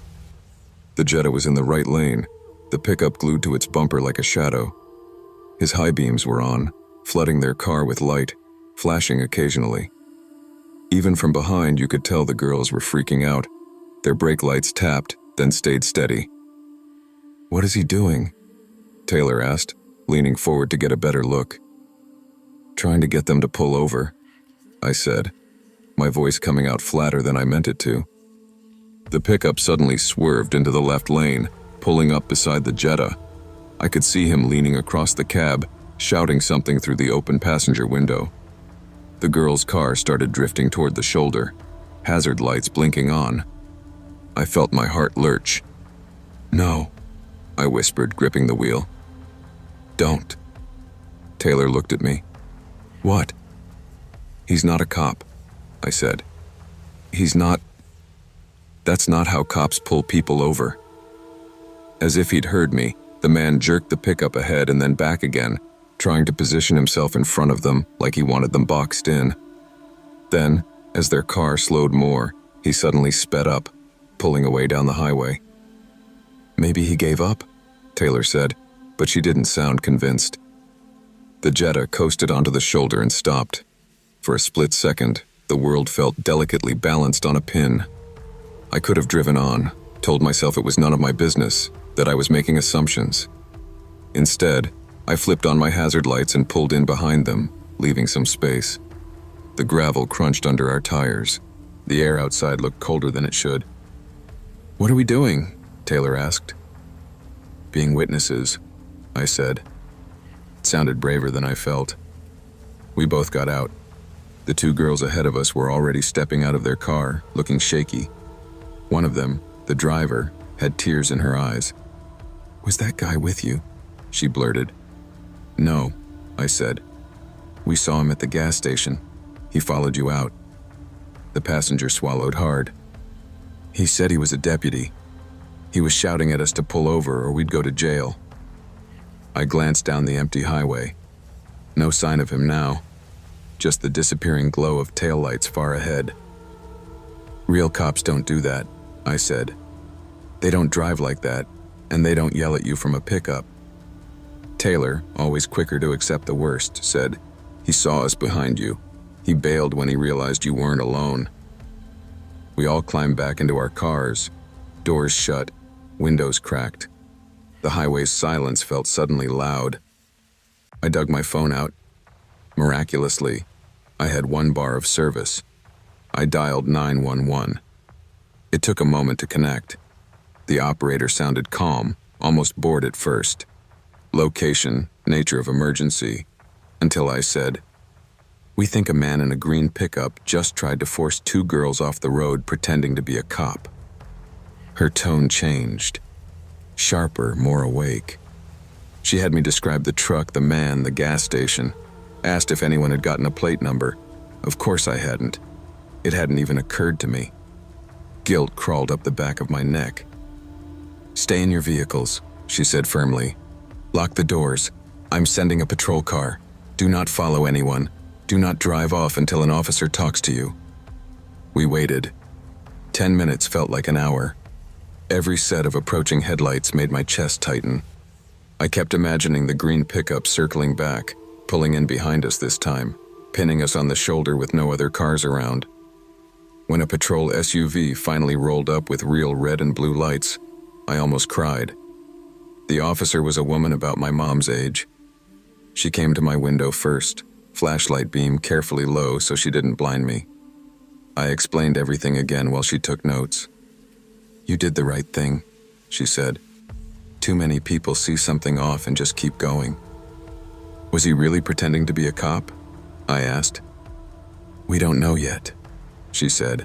Speaker 1: The Jetta was in the right lane, the pickup glued to its bumper like a shadow. His high beams were on, flooding their car with light, flashing occasionally. Even from behind, you could tell the girls were freaking out. Their brake lights tapped, then stayed steady. "What is he doing?" Taylor asked, leaning forward to get a better look. "Trying to get them to pull over," I said, my voice coming out flatter than I meant it to. The pickup suddenly swerved into the left lane, pulling up beside the Jetta. I could see him leaning across the cab, shouting something through the open passenger window. The girl's car started drifting toward the shoulder, hazard lights blinking on. I felt my heart lurch. "No," I whispered, gripping the wheel. "Don't." Taylor looked at me. "What?" "He's not a cop," I said. "He's not. That's not how cops pull people over." As if he'd heard me, the man jerked the pickup ahead and then back again, trying to position himself in front of them like he wanted them boxed in. Then, as their car slowed more, he suddenly sped up, pulling away down the highway. "Maybe he gave up," Taylor said, but she didn't sound convinced. The Jetta coasted onto the shoulder and stopped. For a split second, the world felt delicately balanced on a pin. I could have driven on, told myself it was none of my business, that I was making assumptions. Instead, I flipped on my hazard lights and pulled in behind them, leaving some space. The gravel crunched under our tires. The air outside looked colder than it should. "What are we doing?" Taylor asked. "Being witnesses," I said. It sounded braver than I felt. We both got out. The two girls ahead of us were already stepping out of their car, looking shaky. One of them, the driver, had tears in her eyes. "Was that guy with you?" she blurted. "No," I said. "We saw him at the gas station. He followed you out." The passenger swallowed hard. "He said he was a deputy. He was shouting at us to pull over or we'd go to jail." I glanced down the empty highway. No sign of him now, just the disappearing glow of taillights far ahead. "Real cops don't do that," I said. "They don't drive like that, and they don't yell at you from a pickup." Taylor, always quicker to accept the worst, said, "He saw us behind you. He bailed when he realized you weren't alone." We all climbed back into our cars, doors shut, windows cracked. The highway's silence felt suddenly loud. I dug my phone out. Miraculously, I had one bar of service. I dialed 911. It took a moment to connect. The operator sounded calm, almost bored at first. Location, nature of emergency, until I said, "We think a man in a green pickup just tried to force two girls off the road pretending to be a cop." Her tone changed. Sharper, more awake. She had me describe the truck, the man, the gas station. Asked if anyone had gotten a plate number. Of course I hadn't. It hadn't even occurred to me. Guilt crawled up the back of my neck. "Stay in your vehicles," she said firmly. "Lock the doors. I'm sending a patrol car. Do not follow anyone. Do not drive off until an officer talks to you." We waited. 10 minutes felt like an hour. Every set of approaching headlights made my chest tighten. I kept imagining the green pickup circling back, pulling in behind us this time, pinning us on the shoulder with no other cars around. When a patrol SUV finally rolled up with real red and blue lights, I almost cried. The officer was a woman about my mom's age. She came to my window first, flashlight beam carefully low so she didn't blind me. I explained everything again while she took notes. "You did the right thing," she said. "Too many people see something off and just keep going." "Was he really pretending to be a cop?" I asked. "We don't know yet," she said.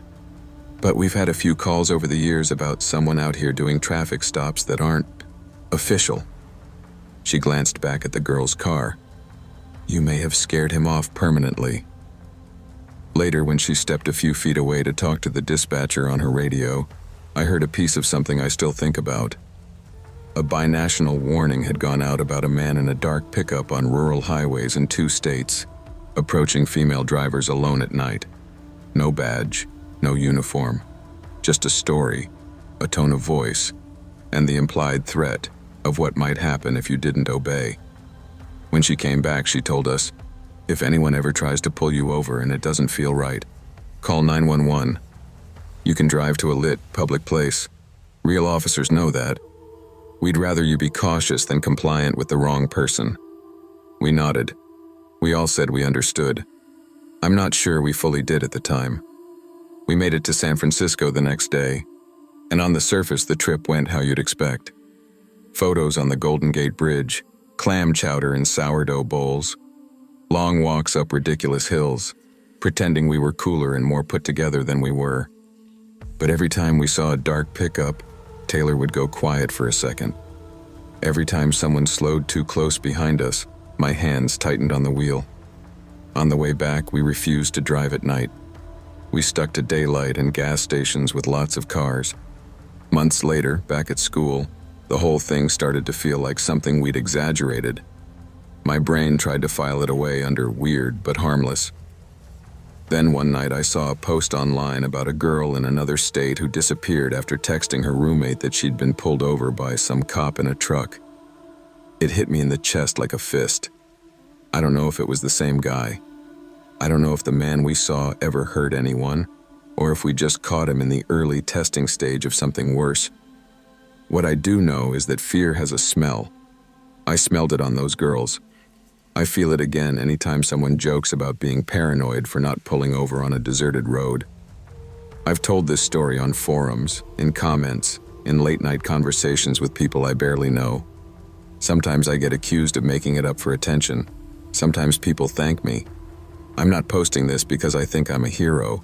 Speaker 1: "But we've had a few calls over the years about someone out here doing traffic stops that aren't official." She glanced back at the girl's car. "You may have scared him off permanently." Later, when she stepped a few feet away to talk to the dispatcher on her radio, I heard a piece of something I still think about. A binational warning had gone out about a man in a dark pickup on rural highways in 2 states, approaching female drivers alone at night. No badge, no uniform, just a story, a tone of voice, and the implied threat of what might happen if you didn't obey. When she came back, she told us, "If anyone ever tries to pull you over and it doesn't feel right, call 911. You can drive to a lit, public place. Real officers know that. We'd rather you be cautious than compliant with the wrong person." We nodded. We all said we understood. I'm not sure we fully did at the time. We made it to San Francisco the next day, and on the surface the trip went how you'd expect. Photos on the Golden Gate Bridge, clam chowder in sourdough bowls, long walks up ridiculous hills, pretending we were cooler and more put together than we were. But every time we saw a dark pickup, Taylor would go quiet for a second. Every time someone slowed too close behind us, my hands tightened on the wheel. On the way back, we refused to drive at night. We stuck to daylight and gas stations with lots of cars. Months later, back at school, The whole thing started to feel like something we'd exaggerated. My brain tried to file it away under weird but harmless. Then one night I saw a post online about a girl in another state who disappeared after texting her roommate that she'd been pulled over by some cop in a truck. It hit me in the chest like a fist. I don't know if it was the same guy. I don't know if the man we saw ever hurt anyone, or if we just caught him in the early testing stage of something worse. What I do know is that fear has a smell. I smelled it on those girls. I feel it again anytime someone jokes about being paranoid for not pulling over on a deserted road. I've told this story on forums, in comments, in late-night conversations with people I barely know. Sometimes I get accused of making it up for attention. Sometimes people thank me. I'm not posting this because I think I'm a hero.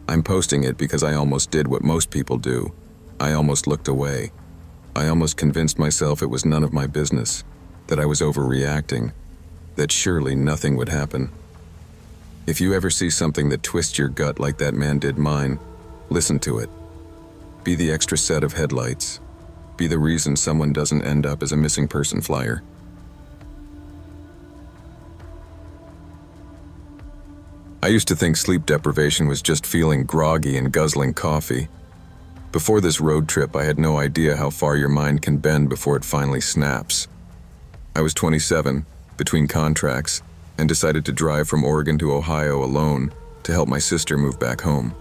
Speaker 1: I'm posting it because I almost did what most people do. I almost looked away. I almost convinced myself it was none of my business, that I was overreacting, that surely nothing would happen. If you ever see something that twists your gut like that man did mine, listen to it. Be the extra set of headlights. Be the reason someone doesn't end up as a missing person flyer. I used to think sleep deprivation was just feeling groggy and guzzling coffee. Before this road trip, I had no idea how far your mind can bend before it finally snaps. I was 27, between contracts, and decided to drive from Oregon to Ohio alone to help my sister move back home.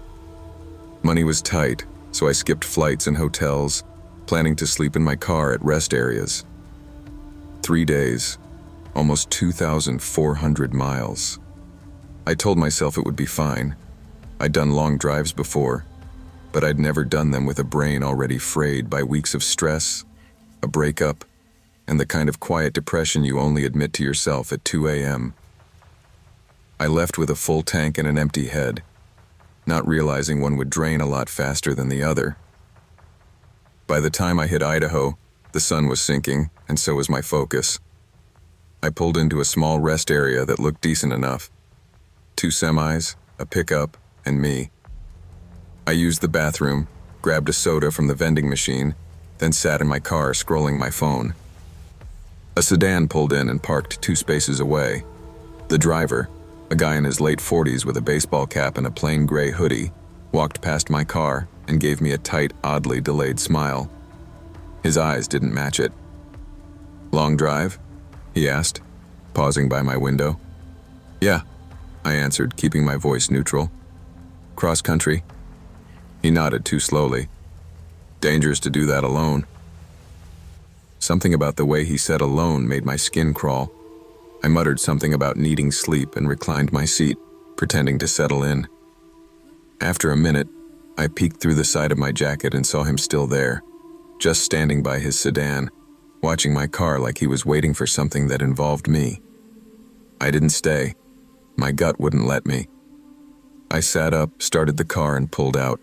Speaker 1: Money was tight, so I skipped flights and hotels, planning to sleep in my car at rest areas. 3 days, almost 2,400 miles. I told myself it would be fine. I'd done long drives before, but I'd never done them with a brain already frayed by weeks of stress, a breakup, and the kind of quiet depression you only admit to yourself at 2 a.m. I left with a full tank and an empty head, not realizing one would drain a lot faster than the other. By the time I hit Idaho, the sun was sinking, and so was my focus. I pulled into a small rest area that looked decent enough. 2 semis, a pickup, and me. I used the bathroom, grabbed a soda from the vending machine, then sat in my car scrolling my phone. A sedan pulled in and parked 2 spaces away. The driver, a guy in his late 40s with a baseball cap and a plain gray hoodie, walked past my car and gave me a tight, oddly delayed smile. His eyes didn't match it. "Long drive?" he asked, pausing by my window. "Yeah," I answered, keeping my voice neutral. "Cross country?" He nodded too slowly. "Dangerous to do that alone." Something about the way he said alone made my skin crawl. I muttered something about needing sleep and reclined my seat, pretending to settle in. After a minute, I peeked through the side of my jacket and saw him still there, just standing by his sedan, watching my car like he was waiting for something that involved me. I didn't stay. My gut wouldn't let me. I sat up, started the car, and pulled out.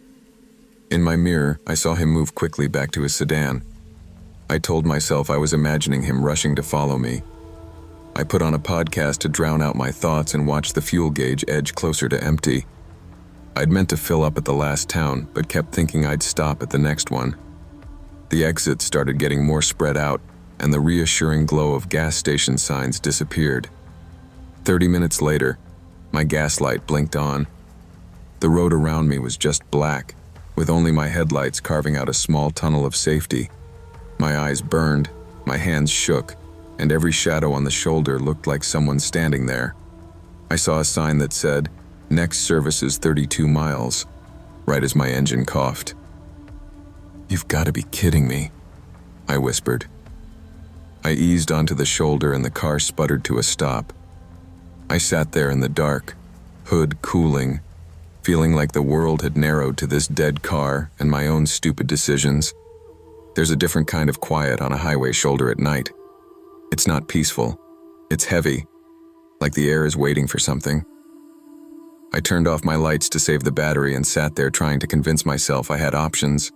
Speaker 1: In my mirror, I saw him move quickly back to his sedan. I told myself I was imagining him rushing to follow me. I put on a podcast to drown out my thoughts and watched the fuel gauge edge closer to empty. I'd meant to fill up at the last town, but kept thinking I'd stop at the next one. The exits started getting more spread out, and the reassuring glow of gas station signs disappeared. 30 minutes later, my gas light blinked on. The road around me was just black, with only my headlights carving out a small tunnel of safety. My eyes burned, my hands shook, and every shadow on the shoulder looked like someone standing there. I saw a sign that said, "Next service is 32 miles," right as my engine coughed. "You've got to be kidding me," I whispered. I eased onto the shoulder and the car sputtered to a stop. I sat there in the dark, hood cooling, feeling like the world had narrowed to this dead car and my own stupid decisions. There's a different kind of quiet on a highway shoulder at night. It's not peaceful. It's heavy, like the air is waiting for something. I turned off my lights to save the battery and sat there trying to convince myself I had options.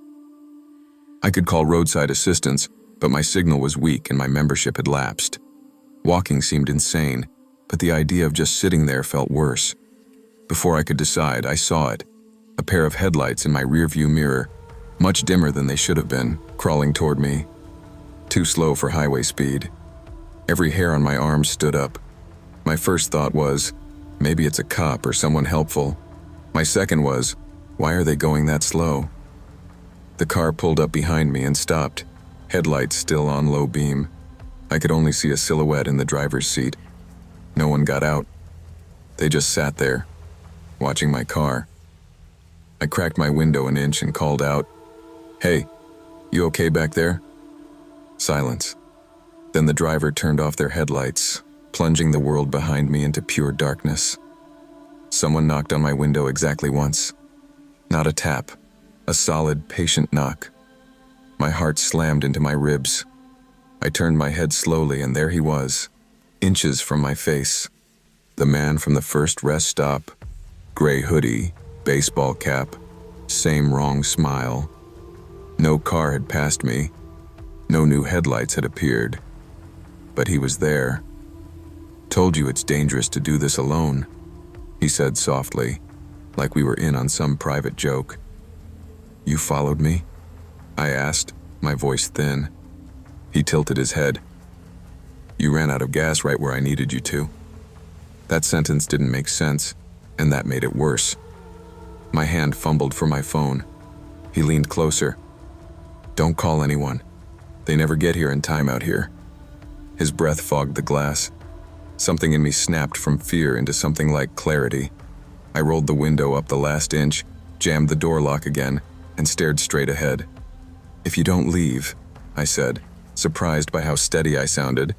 Speaker 1: I could call roadside assistance, but my signal was weak and my membership had lapsed. Walking seemed insane, but the idea of just sitting there felt worse. Before I could decide, I saw it, a pair of headlights in my rearview mirror, much dimmer than they should have been, crawling toward me. too slow for highway speed. Every hair on my arm stood up. My first thought was, maybe it's a cop or someone helpful. My second was, why are they going that slow? The car pulled up behind me and stopped, headlights still on low beam. I could only see a silhouette in the driver's seat. No one got out. They just sat there, watching my car. I cracked my window an inch and called out, "Hey, you okay back there?" Silence. Then the driver turned off their headlights, plunging the world behind me into pure darkness. Someone knocked on my window exactly once. Not a tap, a solid, patient knock. My heart slammed into my ribs. I turned my head slowly, and there he was, inches from my face. The man from the first rest stop. Gray hoodie, baseball cap, same wrong smile. No car had passed me. No new headlights had appeared. But he was there. "Told you it's dangerous to do this alone," he said softly, like we were in on some private joke. "You followed me?" I asked, my voice thin. He tilted his head. "You ran out of gas right where I needed you to." That sentence didn't make sense, and that made it worse. My hand fumbled for my phone. He leaned closer. "Don't call anyone. They never get here in time out here." His breath fogged the glass. Something in me snapped from fear into something like clarity. I rolled the window up the last inch, jammed the door lock again, and stared straight ahead. "If you don't leave," I said, surprised by how steady I sounded,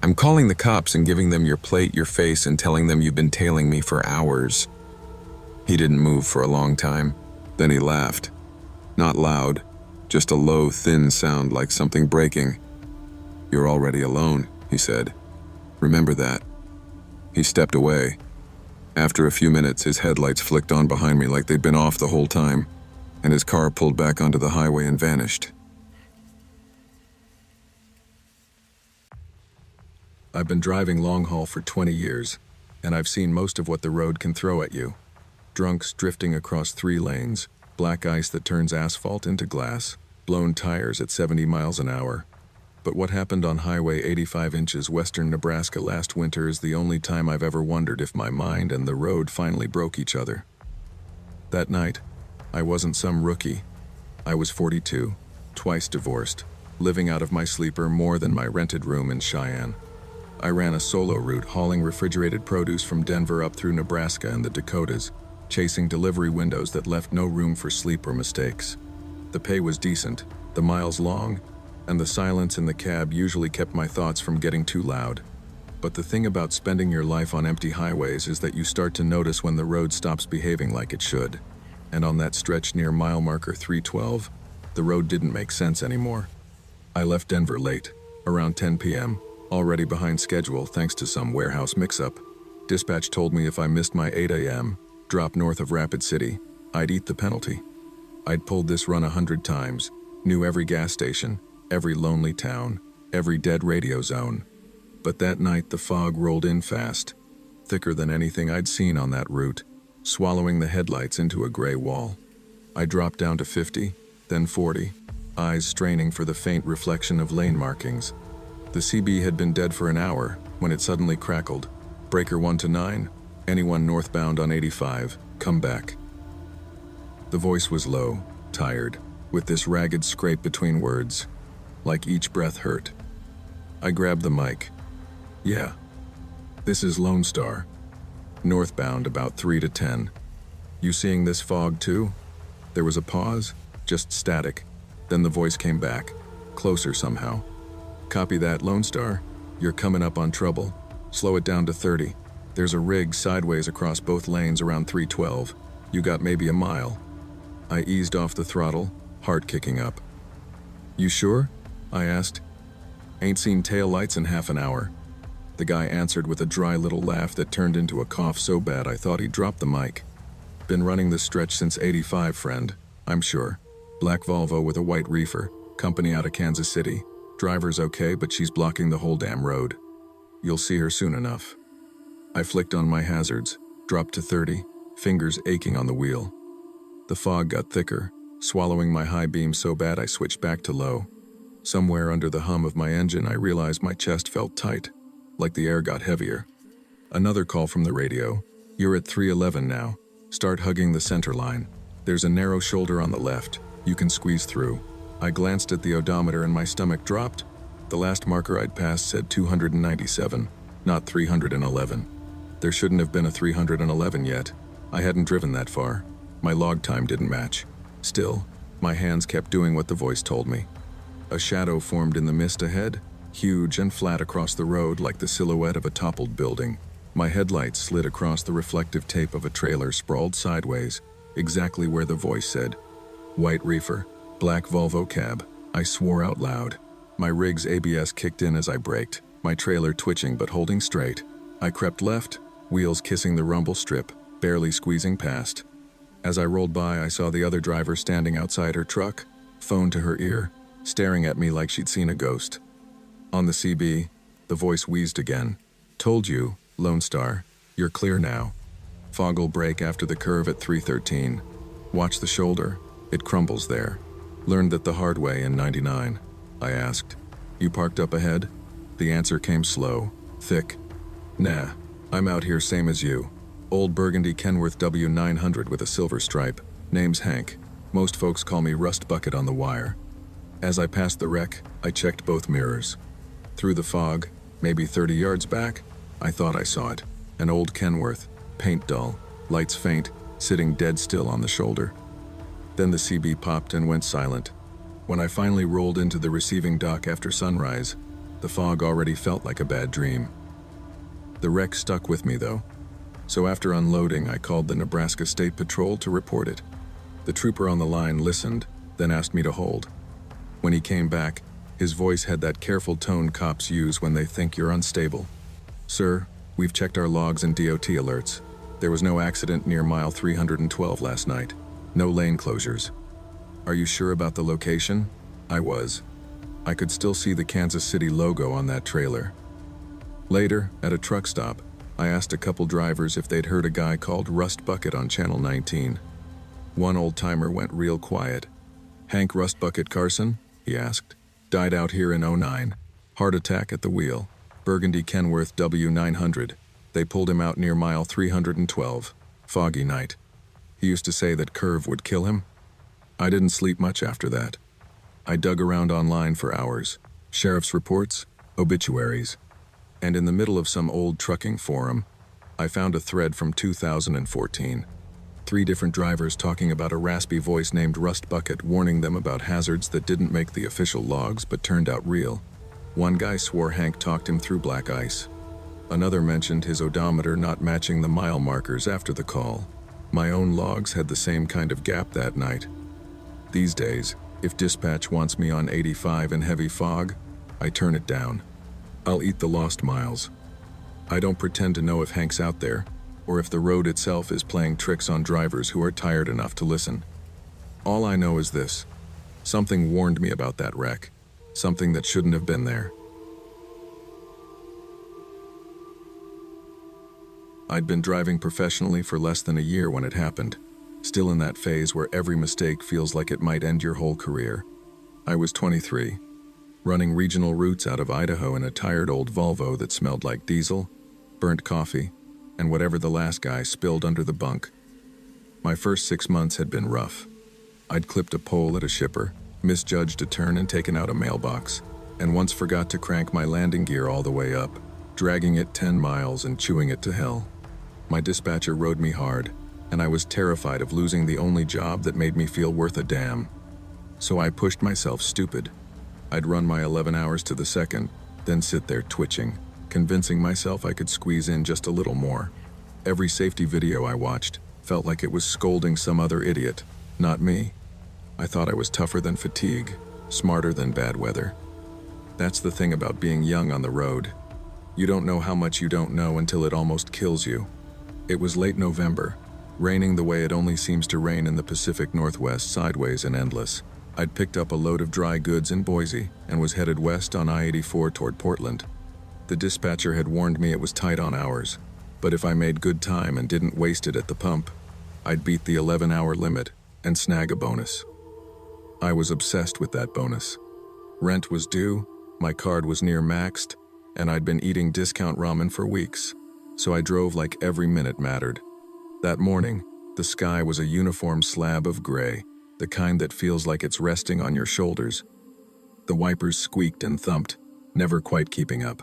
Speaker 1: "I'm calling the cops and giving them your plate, your face, and telling them you've been tailing me for hours." He didn't move for a long time. Then he laughed. Not loud, just a low, thin sound like something breaking. "You're already alone," he said. "Remember that." He stepped away. After a few minutes, his headlights flicked on behind me like they'd been off the whole time, and his car pulled back onto the highway and vanished. I've been driving long haul for 20 years, and I've seen most of what the road can throw at you. Drunks drifting across 3 lanes, black ice that turns asphalt into glass, blown tires at 70 miles an hour. But what happened on Highway 85 inches western Nebraska last winter is the only time I've ever wondered if my mind and the road finally broke each other. That night, I wasn't some rookie. I was 42, twice divorced, living out of my sleeper more than my rented room in Cheyenne. I ran a solo route hauling refrigerated produce from Denver up through Nebraska and the Dakotas, chasing delivery windows that left no room for sleep or mistakes. The pay was decent, the miles long, and the silence in the cab usually kept my thoughts from getting too loud. But the thing about spending your life on empty highways is that you start to notice when the road stops behaving like it should. And on that stretch near mile marker 312, the road didn't make sense anymore. I left Denver late, around 10 p.m., already behind schedule thanks to some warehouse mix-up. Dispatch told me if I missed my 8 a.m., drop north of Rapid City, I'd eat the penalty. I'd pulled this run 100 times, knew every gas station, every lonely town, every dead radio zone. But that night the fog rolled in fast, thicker than anything I'd seen on that route, swallowing the headlights into a gray wall. I dropped down to 50, then 40, eyes straining for the faint reflection of lane markings. The CB had been dead for an hour when it suddenly crackled. Breaker 1 to 9, anyone northbound on 85, come back. The voice was low, tired, with this ragged scrape between words, like each breath hurt. I grabbed the mic. "Yeah, this is Lone Star. Northbound about 3 to 10. You seeing this fog too?" There was a pause, just static. Then the voice came back, closer somehow. "Copy that, Lone Star. You're coming up on trouble. Slow it down to 30. There's a rig sideways across both lanes around 312. You got maybe a mile." I eased off the throttle, heart kicking up. "You sure?" I asked. "Ain't seen tail lights in half an hour." The guy answered with a dry little laugh that turned into a cough so bad I thought he'd dropped the mic. "Been running this stretch since 85, friend, I'm sure. Black Volvo with a white reefer, company out of Kansas City. Driver's okay, but she's blocking the whole damn road. You'll see her soon enough." I flicked on my hazards, dropped to 30, fingers aching on the wheel. The fog got thicker, swallowing my high beam so bad I switched back to low. Somewhere under the hum of my engine, I realized my chest felt tight, like the air got heavier. Another call from the radio. You're at 311 now. Start hugging the center line. There's a narrow shoulder on the left. You can squeeze through. I glanced at the odometer and my stomach dropped. The last marker I'd passed said 297, not 311. There shouldn't have been a 311 yet. I hadn't driven that far. My log time didn't match. Still, my hands kept doing what the voice told me. A shadow formed in the mist ahead, huge and flat across the road like the silhouette of a toppled building. My headlights slid across the reflective tape of a trailer sprawled sideways, exactly where the voice said. White reefer, black Volvo cab. I swore out loud. My rig's ABS kicked in as I braked, my trailer twitching but holding straight. I crept left, wheels kissing the rumble strip, barely squeezing past. As I rolled by, I saw the other driver standing outside her truck, phone to her ear, staring at me like she'd seen a ghost. On the CB, the voice wheezed again. Told you, Lone Star, you're clear now. Fog'll break after the curve at 313. Watch the shoulder, it crumbles there. Learned that the hard way in 99. I asked. You parked up ahead? The answer came slow, thick. Nah, I'm out here same as you. Old burgundy Kenworth W900 with a silver stripe. Name's Hank. Most folks call me Rust Bucket on the wire. As I passed the wreck, I checked both mirrors. Through the fog, maybe 30 yards back, I thought I saw it. An old Kenworth, paint dull, lights faint, sitting dead still on the shoulder. Then the CB popped and went silent. When I finally rolled into the receiving dock after sunrise, the fog already felt like a bad dream. The wreck stuck with me though. So after unloading, I called the Nebraska State Patrol to report it. The trooper on the line listened, then asked me to hold. When he came back, his voice had that careful tone cops use when they think you're unstable. Sir, we've checked our logs and DOT alerts. There was no accident near mile 312 last night. No lane closures. Are you sure about the location? I was. I could still see the Kansas City logo on that trailer. Later, at a truck stop, I asked a couple drivers if they'd heard a guy called Rust Bucket on Channel 19. One old-timer went real quiet. Hank Rust Bucket Carson? He asked. Died out here in '09. Heart attack at the wheel. Burgundy Kenworth W900. They pulled him out near mile 312. Foggy night. He used to say that curve would kill him. I didn't sleep much after that. I dug around online for hours. Sheriff's reports, obituaries. And in the middle of some old trucking forum, I found a thread from 2014. 3 different drivers talking about a raspy voice named Rust Bucket warning them about hazards that didn't make the official logs but turned out real. One guy swore Hank talked him through black ice. Another mentioned his odometer not matching the mile markers after the call. My own logs had the same kind of gap that night. These days, if dispatch wants me on 85 in heavy fog, I turn it down. I'll eat the lost miles. I don't pretend to know if Hank's out there, or if the road itself is playing tricks on drivers who are tired enough to listen. All I know is this. Something warned me about that wreck. Something that shouldn't have been there. I'd been driving professionally for less than a year when it happened, still in that phase where every mistake feels like it might end your whole career. I was 23, running regional routes out of Idaho in a tired old Volvo that smelled like diesel, burnt coffee, and whatever the last guy spilled under the bunk. My first 6 months had been rough. I'd clipped a pole at a shipper, misjudged a turn and taken out a mailbox, and once forgot to crank my landing gear all the way up, dragging it 10 miles and chewing it to hell. My dispatcher rode me hard, and I was terrified of losing the only job that made me feel worth a damn. So I pushed myself stupid. I'd run my 11 hours to the second, then sit there twitching, convincing myself I could squeeze in just a little more. Every safety video I watched felt like it was scolding some other idiot, not me. I thought I was tougher than fatigue, smarter than bad weather. That's the thing about being young on the road. You don't know how much you don't know until it almost kills you. It was late November, raining the way it only seems to rain in the Pacific Northwest, sideways and endless. I'd picked up a load of dry goods in Boise and was headed west on I-84 toward Portland. The dispatcher had warned me it was tight on hours, but if I made good time and didn't waste it at the pump, I'd beat the 11-hour limit and snag a bonus. I was obsessed with that bonus. Rent was due, my card was near maxed, and I'd been eating discount ramen for weeks, so I drove like every minute mattered. That morning, the sky was a uniform slab of gray, the kind that feels like it's resting on your shoulders. The wipers squeaked and thumped, never quite keeping up.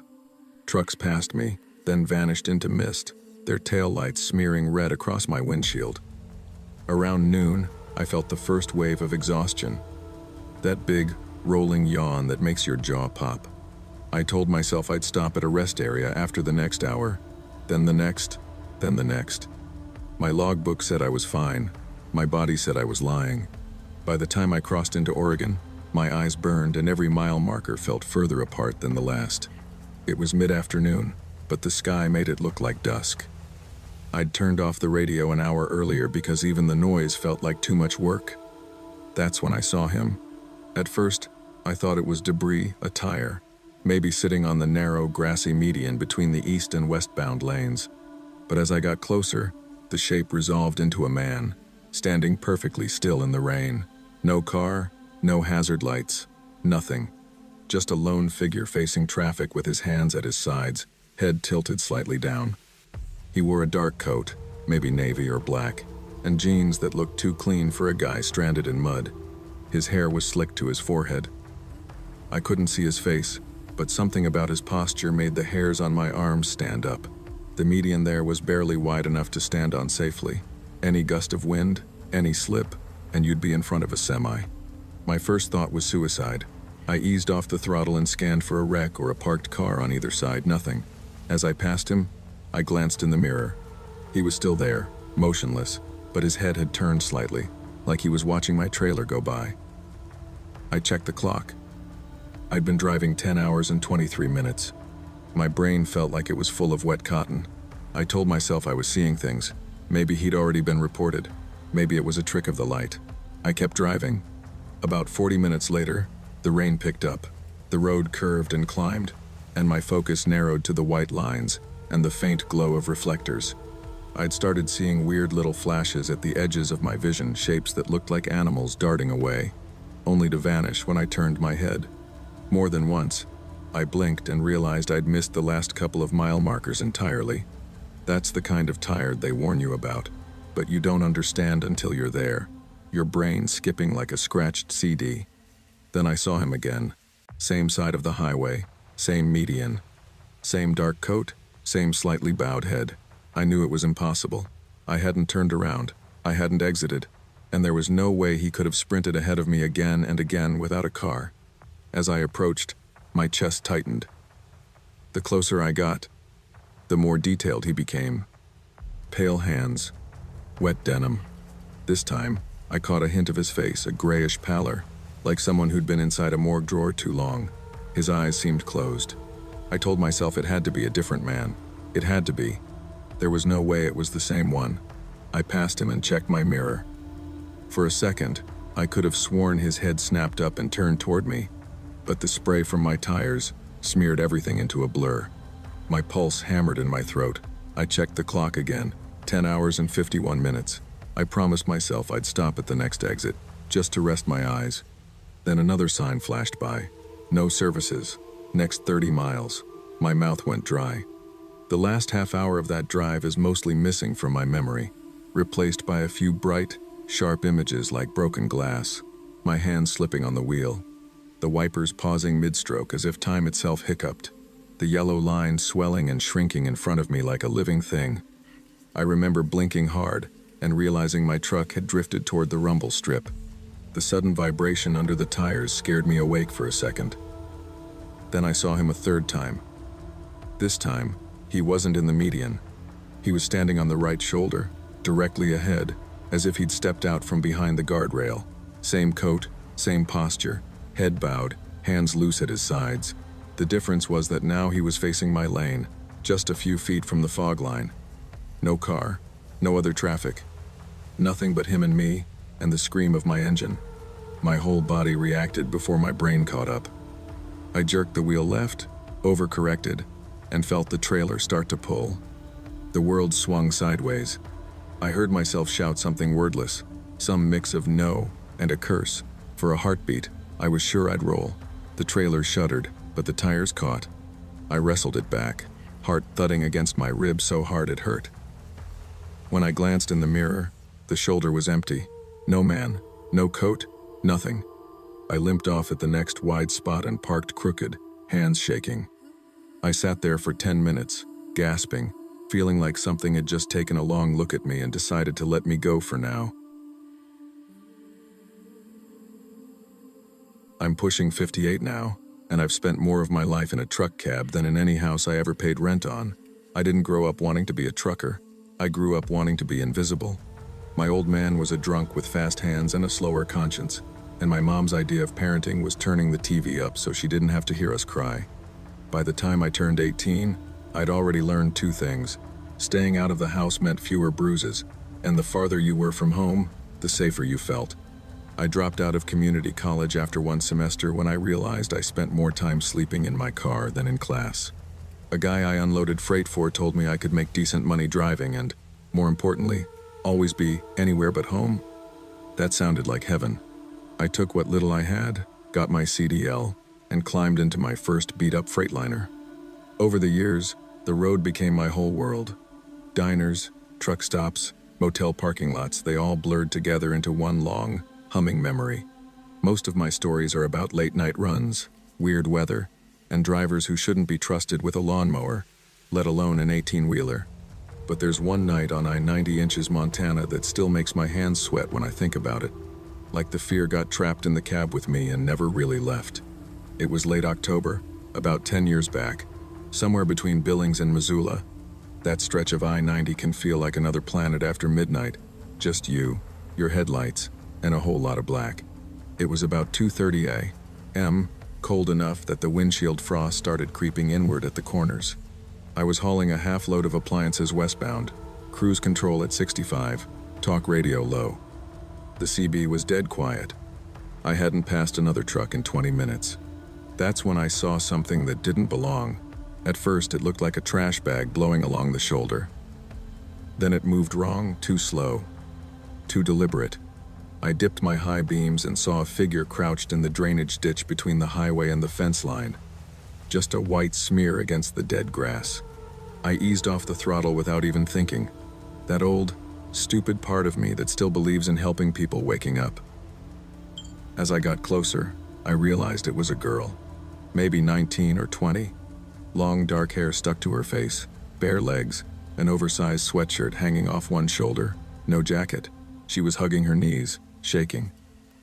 Speaker 1: Trucks passed me, then vanished into mist, their taillights smearing red across my windshield. Around noon, I felt the first wave of exhaustion. That big, rolling yawn that makes your jaw pop. I told myself I'd stop at a rest area after the next hour, then the next, then the next. My logbook said I was fine. My body said I was lying. By the time I crossed into Oregon, my eyes burned and every mile marker felt further apart than the last. It was mid-afternoon, but the sky made it look like dusk. I'd turned off the radio an hour earlier because even the noise felt like too much work. That's when I saw him. At first, I thought it was debris, a tire, maybe sitting on the narrow, grassy median between the east and westbound lanes. But as I got closer, the shape resolved into a man, standing perfectly still in the rain. No car, no hazard lights, nothing. Just a lone figure facing traffic with his hands at his sides, head tilted slightly down. He wore a dark coat, maybe navy or black, and jeans that looked too clean for a guy stranded in mud. His hair was slicked to his forehead. I couldn't see his face, but something about his posture made the hairs on my arms stand up. The median there was barely wide enough to stand on safely. Any gust of wind, any slip, and you'd be in front of a semi. My first thought was suicide. I eased off the throttle and scanned for a wreck or a parked car on either side, nothing. As I passed him, I glanced in the mirror. He was still there, motionless, but his head had turned slightly, like he was watching my trailer go by. I checked the clock. I'd been driving 10 hours and 23 minutes. My brain felt like it was full of wet cotton. I told myself I was seeing things. Maybe he'd already been reported. Maybe it was a trick of the light. I kept driving. About 40 minutes later, the rain picked up. The road curved and climbed, and my focus narrowed to the white lines and the faint glow of reflectors. I'd started seeing weird little flashes at the edges of my vision, shapes that looked like animals darting away, only to vanish when I turned my head. More than once, I blinked and realized I'd missed the last couple of mile markers entirely. That's the kind of tired they warn you about, but you don't understand until you're there, your brain skipping like a scratched CD. Then I saw him again. Same side of the highway, same median, same dark coat, same slightly bowed head. I knew it was impossible. I hadn't turned around, I hadn't exited, and there was no way he could have sprinted ahead of me again and again without a car. As I approached, my chest tightened. The closer I got, the more detailed he became. Pale hands, wet denim. This time, I caught a hint of his face, a grayish pallor, like someone who'd been inside a morgue drawer too long. His eyes seemed closed. I told myself it had to be a different man. It had to be. There was no way it was the same one. I passed him and checked my mirror. For a second, I could have sworn his head snapped up and turned toward me, but the spray from my tires smeared everything into a blur. My pulse hammered in my throat. I checked the clock again, 10 hours and 51 minutes. I promised myself I'd stop at the next exit, just to rest my eyes. Then another sign flashed by. No services. Next 30 miles. My mouth went dry. The last half hour of that drive is mostly missing from my memory, replaced by a few bright, sharp images like broken glass, my hands slipping on the wheel, the wipers pausing mid-stroke as if time itself hiccuped, the yellow line swelling and shrinking in front of me like a living thing. I remember blinking hard and realizing my truck had drifted toward the rumble strip. The sudden vibration under the tires scared me awake for a second. Then I saw him a third time. This time, he wasn't in the median. He was standing on the right shoulder, directly ahead, as if he'd stepped out from behind the guardrail. Same coat, same posture, head bowed, hands loose at his sides. The difference was that now he was facing my lane, just a few feet from the fog line. No car, no other traffic. Nothing but him and me, and the scream of my engine. My whole body reacted before my brain caught up. I jerked the wheel left, overcorrected, and felt the trailer start to pull. The world swung sideways. I heard myself shout something wordless, some mix of no and a curse. For a heartbeat, I was sure I'd roll. The The trailer shuddered, but the tires caught. I wrestled it back, heart thudding against my ribs so hard it hurt. When I glanced in the mirror, the shoulder was empty. No man, no coat, nothing. I limped off at the next wide spot and parked crooked, hands shaking. I sat there for 10 minutes, gasping, feeling like something had just taken a long look at me and decided to let me go for now. I'm pushing 58 now, and I've spent more of my life in a truck cab than in any house I ever paid rent on. I didn't grow up wanting to be a trucker. I grew up wanting to be invisible. My old man was a drunk with fast hands and a slower conscience, and my mom's idea of parenting was turning the TV up so she didn't have to hear us cry. By the time I turned 18, I'd already learned two things. Staying out of the house meant fewer bruises, and the farther you were from home, the safer you felt. I dropped out of community college after one semester when I realized I spent more time sleeping in my car than in class. A guy I unloaded freight for told me I could make decent money driving and, more importantly, always be anywhere but home. That sounded like heaven. I took what little I had, got my CDL, and climbed into my first beat-up Freightliner. Over the years, the road became my whole world. Diners, truck stops, motel parking lots, they all blurred together into one long, humming memory. Most of my stories are about late-night runs, weird weather, and drivers who shouldn't be trusted with a lawnmower, let alone an 18-wheeler. But there's one night on I-90 inches Montana that still makes my hands sweat when I think about it. Like the fear got trapped in the cab with me and never really left. It was late October, about 10 years back, somewhere between Billings and Missoula. That stretch of I-90 can feel like another planet after midnight. Just you, your headlights, and a whole lot of black. It was about 2:30 a.m., cold enough that the windshield frost started creeping inward at the corners. I was hauling a half load of appliances westbound, cruise control at 65, talk radio low. The CB was dead quiet. I hadn't passed another truck in 20 minutes. That's when I saw something that didn't belong. At first, it looked like a trash bag blowing along the shoulder. Then it moved wrong, too slow, too deliberate. I dipped my high beams and saw a figure crouched in the drainage ditch between the highway and the fence line. Just a white smear against the dead grass. I eased off the throttle without even thinking. That old, stupid part of me that still believes in helping people waking up. As I got closer, I realized it was a girl. Maybe 19 or 20. Long dark hair stuck to her face, bare legs, an oversized sweatshirt hanging off one shoulder, no jacket. She was hugging her knees, shaking.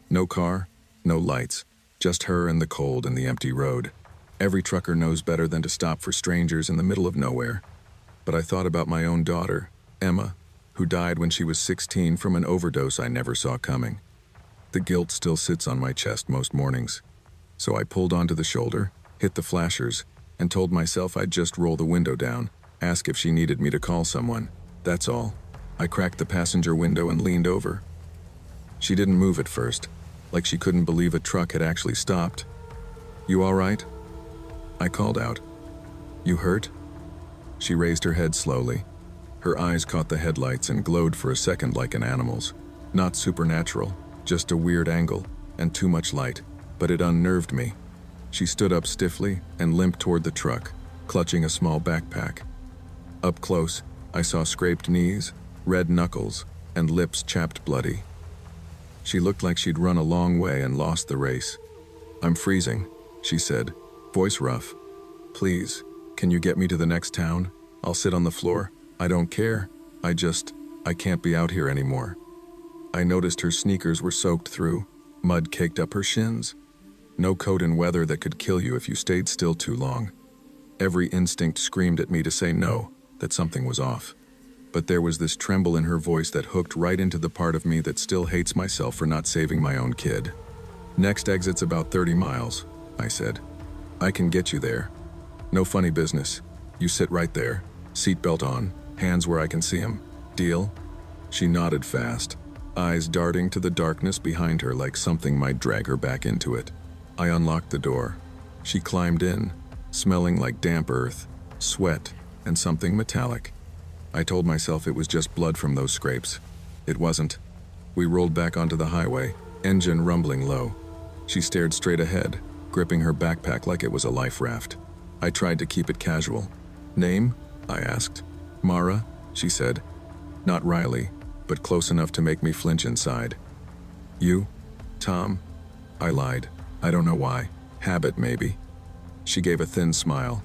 Speaker 1: No car, no lights, just her and the cold and the empty road. Every trucker knows better than to stop for strangers in the middle of nowhere. But I thought about my own daughter, Emma, who died when she was 16 from an overdose I never saw coming. The guilt still sits on my chest most mornings. So I pulled onto the shoulder, hit the flashers, and told myself I'd just roll the window down, ask if she needed me to call someone. That's all. I cracked the passenger window and leaned over. She didn't move at first, like she couldn't believe a truck had actually stopped. "You all right?" I called out. "You hurt?" She raised her head slowly. Her eyes caught the headlights and glowed for a second like an animal's. Not supernatural, just a weird angle and too much light, but it unnerved me. She stood up stiffly and limped toward the truck, clutching a small backpack. Up close, I saw scraped knees, red knuckles, and lips chapped bloody. She looked like she'd run a long way and lost the race. "I'm freezing," she said, voice rough. "Please, can you get me to the next town? I'll sit on the floor. I don't care. I can't be out here anymore." I noticed her sneakers were soaked through. Mud caked up her shins. No coat in weather that could kill you if you stayed still too long. Every instinct screamed at me to say no, that something was off. But there was this tremble in her voice that hooked right into the part of me that still hates myself for not saving my own kid. "Next exit's about 30 miles, I said. "I can get you there. No funny business. You sit right there, seatbelt on, hands where I can see 'em. Deal?" She nodded fast, eyes darting to the darkness behind her like something might drag her back into it. I unlocked the door. She climbed in, smelling like damp earth, sweat, and something metallic. I told myself it was just blood from those scrapes. It wasn't. We rolled back onto the highway, engine rumbling low. She stared straight ahead, gripping her backpack like it was a life raft. I tried to keep it casual. "Name?" I asked. "Mara," she said. Not Riley, but close enough to make me flinch inside. "You?" "Tom." I lied. I don't know why. Habit, maybe. She gave a thin smile.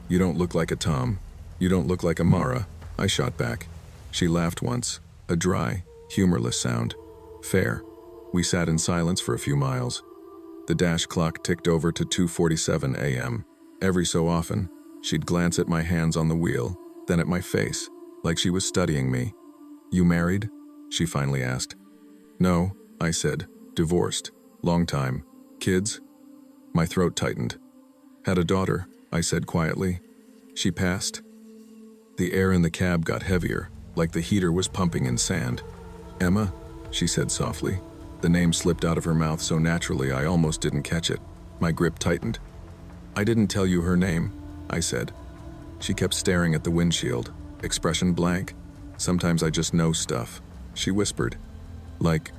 Speaker 1: "You don't look like a Tom. You don't look like a Mara," I shot back. She laughed once, a dry, humorless sound. Fair. We sat in silence for a few miles. The dash clock ticked over to 2:47 a.m. Every so often, she'd glance at my hands on the wheel, then at my face, like she was studying me. "You married?" she finally asked. "No," I said. "Divorced. Long time. Kids?" My throat tightened. "Had a daughter," I said quietly. "She passed." The air in the cab got heavier, like the heater was pumping in sand. "Emma?" she said softly. The name slipped out of her mouth so naturally I almost didn't catch it. My grip tightened. "I didn't tell you her name," I said. She kept staring at the windshield, expression blank. "Sometimes I just know stuff," she whispered. Like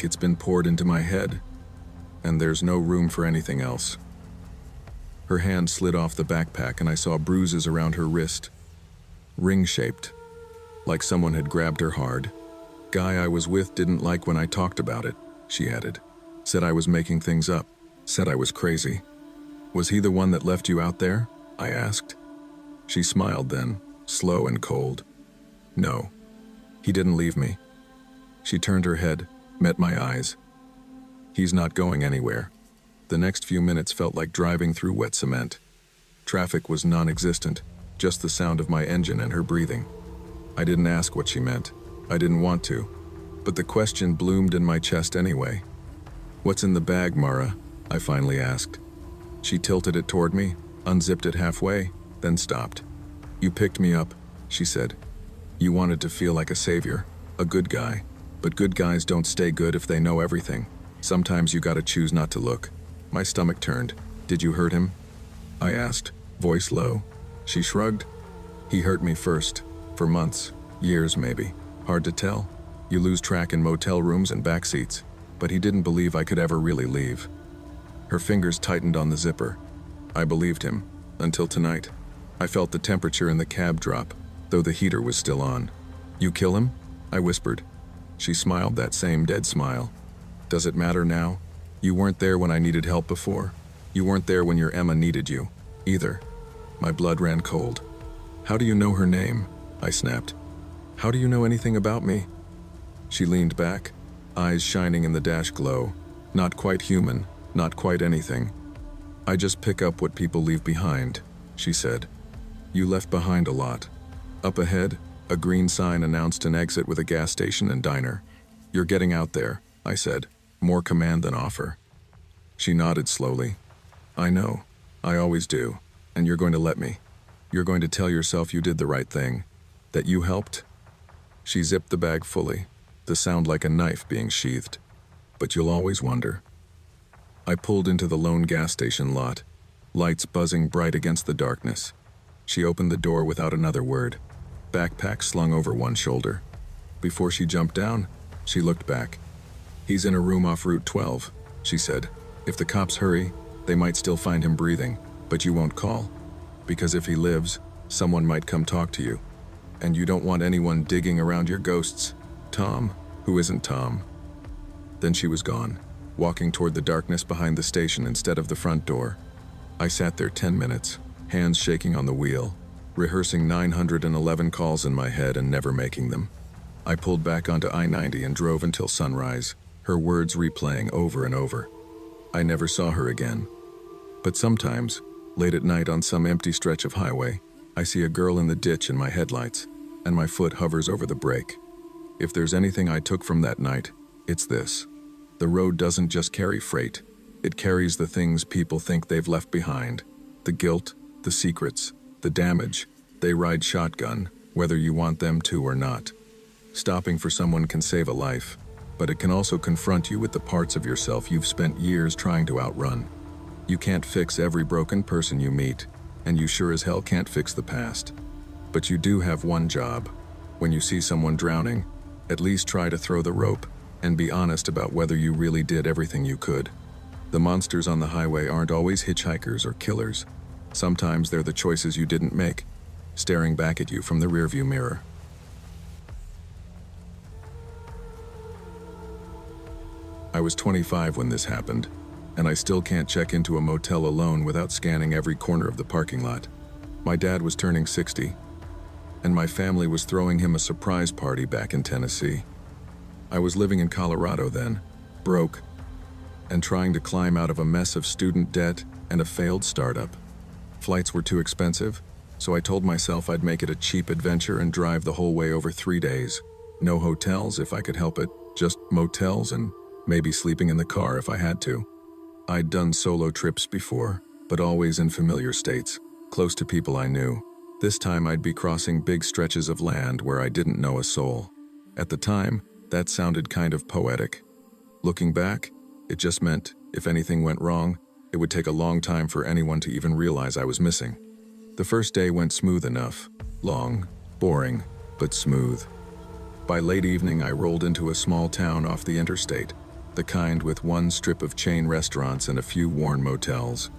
Speaker 1: it's been poured into my head, and there's no room for anything else." Her hand slid off the backpack and I saw bruises around her wrist. Ring-shaped, like someone had grabbed her hard. "Guy I was with didn't like when I talked about it," she added. "Said I was making things up. Said I was crazy." "Was he the one that left you out there?" I asked. She smiled then, slow and cold. "No, he didn't leave me." She turned her head, met my eyes. "He's not going anywhere." The next few minutes felt like driving through wet cement. Traffic was non-existent, just the sound of my engine and her breathing. I didn't ask what she meant. I didn't want to, but the question bloomed in my chest anyway. "What's in the bag, Mara?" I finally asked. She tilted it toward me, unzipped it halfway, then stopped. "You picked me up," she said. "You wanted to feel like a savior, a good guy. But good guys don't stay good if they know everything. Sometimes you gotta choose not to look." My stomach turned. "Did you hurt him?" I asked, voice low. She shrugged. "He hurt me first, for months, years maybe. Hard to tell. You lose track in motel rooms and backseats. But he didn't believe I could ever really leave." Her fingers tightened on the zipper. I believed him, until tonight. I felt the temperature in the cab drop, though the heater was still on. "You kill him?" I whispered. She smiled that same dead smile. "Does it matter now? You weren't there when I needed help before. You weren't there when your Emma needed you, either." My blood ran cold. "How do you know her name?" I snapped. "How do you know anything about me?" She leaned back, eyes shining in the dash glow. Not quite human, not quite anything. "I just pick up what people leave behind," she said. "You left behind a lot." Up ahead, a green sign announced an exit with a gas station and diner. "You're getting out there," I said, more command than offer. She nodded slowly. "I know. I always do. And you're going to let me. You're going to tell yourself you did the right thing. That you helped?" She zipped the bag fully, the sound like a knife being sheathed. "But you'll always wonder." I pulled into the lone gas station lot, lights buzzing bright against the darkness. She opened the door without another word, backpack slung over one shoulder. Before she jumped down, she looked back. "He's in a room off Route 12, she said. "If the cops hurry, they might still find him breathing, but you won't call. Because if he lives, someone might come talk to you. And you don't want anyone digging around your ghosts. Tom, who isn't Tom." Then she was gone, walking toward the darkness behind the station instead of the front door. I sat there 10 minutes, hands shaking on the wheel, rehearsing 911 calls in my head and never making them. I pulled back onto I-90 and drove until sunrise, her words replaying over and over. I never saw her again. But sometimes, late at night on some empty stretch of highway, I see a girl in the ditch in my headlights, and my foot hovers over the brake. If there's anything I took from that night, it's this. The road doesn't just carry freight. It carries the things people think they've left behind. The guilt, the secrets, the damage. They ride shotgun, whether you want them to or not. Stopping for someone can save a life, but it can also confront you with the parts of yourself you've spent years trying to outrun. You can't fix every broken person you meet, and you sure as hell can't fix the past. But you do have one job. When you see someone drowning, at least try to throw the rope and be honest about whether you really did everything you could. The monsters on the highway aren't always hitchhikers or killers. Sometimes they're the choices you didn't make, staring back at you from the rearview mirror. I was 25 when this happened, and I still can't check into a motel alone without scanning every corner of the parking lot. My dad was turning 60, and my family was throwing him a surprise party back in Tennessee. I was living in Colorado then, broke, and trying to climb out of a mess of student debt and a failed startup. Flights were too expensive, so I told myself I'd make it a cheap adventure and drive the whole way over 3 days. No hotels if I could help it, just motels and maybe sleeping in the car if I had to. I'd done solo trips before, but always in familiar states, close to people I knew. This time I'd be crossing big stretches of land where I didn't know a soul. At the time, that sounded kind of poetic. Looking back, it just meant, if anything went wrong, it would take a long time for anyone to even realize I was missing. The first day went smooth enough. Long, boring, but smooth. By late evening, I rolled into a small town off the interstate, the kind with one strip of chain restaurants and a few worn motels.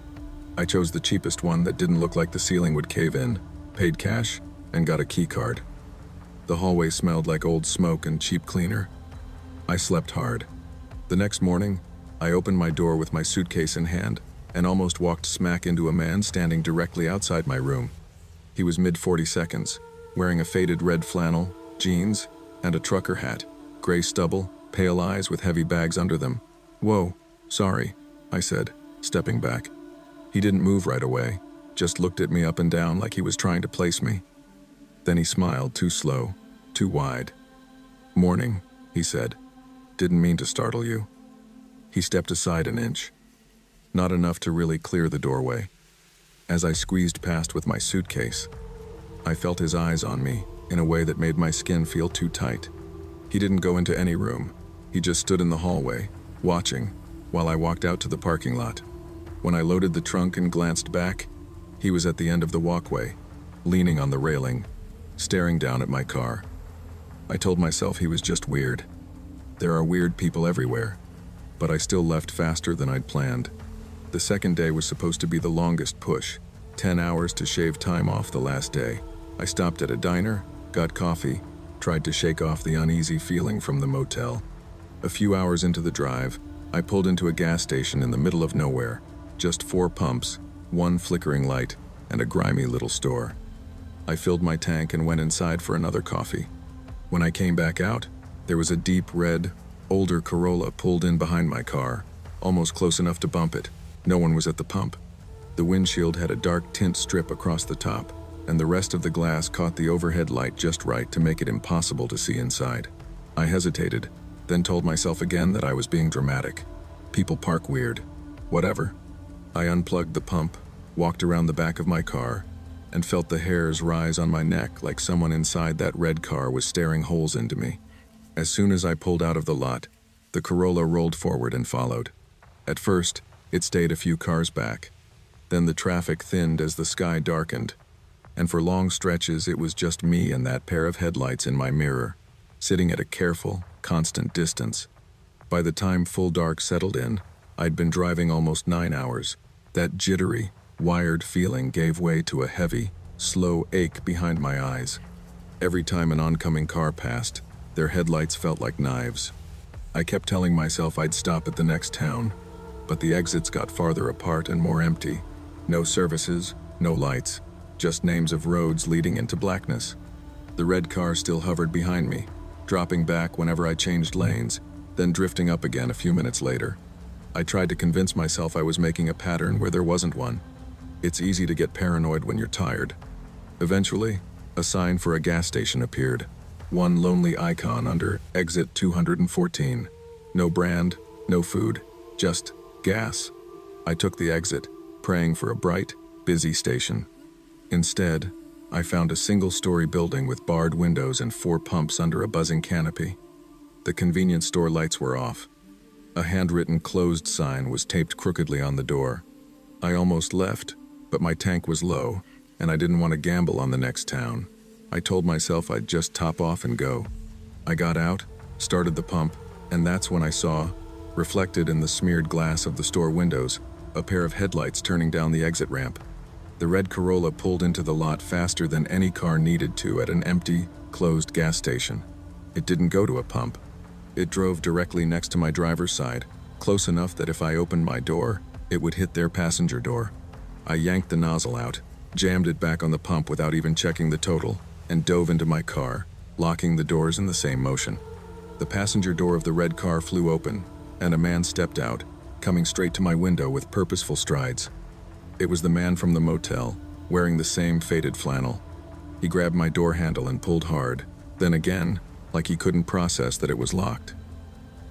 Speaker 1: I chose the cheapest one that didn't look like the ceiling would cave in, paid cash, and got a key card. The hallway smelled like old smoke and cheap cleaner. I slept hard. The next morning, I opened my door with my suitcase in hand and almost walked smack into a man standing directly outside my room. He was mid-40s, wearing a faded red flannel, jeans, and a trucker hat, gray stubble, pale eyes with heavy bags under them. "Whoa, sorry," I said, stepping back. He didn't move right away, just looked at me up and down like he was trying to place me. Then he smiled, too slow, too wide. "Morning," he said. "Didn't mean to startle you." He stepped aside an inch. Not enough to really clear the doorway. As I squeezed past with my suitcase, I felt his eyes on me in a way that made my skin feel too tight. He didn't go into any room. He just stood in the hallway, watching, while I walked out to the parking lot. When I loaded the trunk and glanced back, he was at the end of the walkway, leaning on the railing, staring down at my car. I told myself he was just weird. There are weird people everywhere, but I still left faster than I'd planned. The second day was supposed to be the longest push, 10 hours to shave time off the last day. I stopped at a diner, got coffee, tried to shake off the uneasy feeling from the motel. A few hours into the drive, I pulled into a gas station in the middle of nowhere. Just 4 pumps, 1 flickering light, and a grimy little store. I filled my tank and went inside for another coffee. When I came back out, there was a deep red, older Corolla pulled in behind my car, almost close enough to bump it. No one was at the pump. The windshield had a dark tint strip across the top, and the rest of the glass caught the overhead light just right to make it impossible to see inside. I hesitated, then told myself again that I was being dramatic. People park weird. Whatever. I unplugged the pump, walked around the back of my car, and felt the hairs rise on my neck like someone inside that red car was staring holes into me. As soon as I pulled out of the lot, the Corolla rolled forward and followed. At first, it stayed a few cars back. Then the traffic thinned as the sky darkened, and for long stretches it was just me and that pair of headlights in my mirror, sitting at a careful, constant distance. By the time full dark settled in, I'd been driving almost 9 hours. That jittery, wired feeling gave way to a heavy, slow ache behind my eyes. Every time an oncoming car passed, their headlights felt like knives. I kept telling myself I'd stop at the next town, but the exits got farther apart and more empty. No services, no lights, just names of roads leading into blackness. The red car still hovered behind me, dropping back whenever I changed lanes, then drifting up again a few minutes later. I tried to convince myself I was making a pattern where there wasn't one. It's easy to get paranoid when you're tired. Eventually, a sign for a gas station appeared. One lonely icon under exit 214. No brand, no food, just gas. I took the exit, praying for a bright, busy station. Instead, I found a single-story building with barred windows and 4 pumps under a buzzing canopy. The convenience store lights were off. A handwritten closed sign was taped crookedly on the door. I almost left, but my tank was low, and I didn't want to gamble on the next town. I told myself I'd just top off and go. I got out, started the pump, and that's when I saw Reflected in the smeared glass of the store windows, a pair of headlights turning down the exit ramp. The red Corolla pulled into the lot faster than any car needed to at an empty, closed gas station. It didn't go to a pump. It drove directly next to my driver's side, close enough that if I opened my door, it would hit their passenger door. I yanked the nozzle out, jammed it back on the pump without even checking the total, and dove into my car, locking the doors in the same motion. The passenger door of the red car flew open, and a man stepped out, coming straight to my window with purposeful strides. It was the man from the motel, wearing the same faded flannel. He grabbed my door handle and pulled hard, then again, like he couldn't process that it was locked.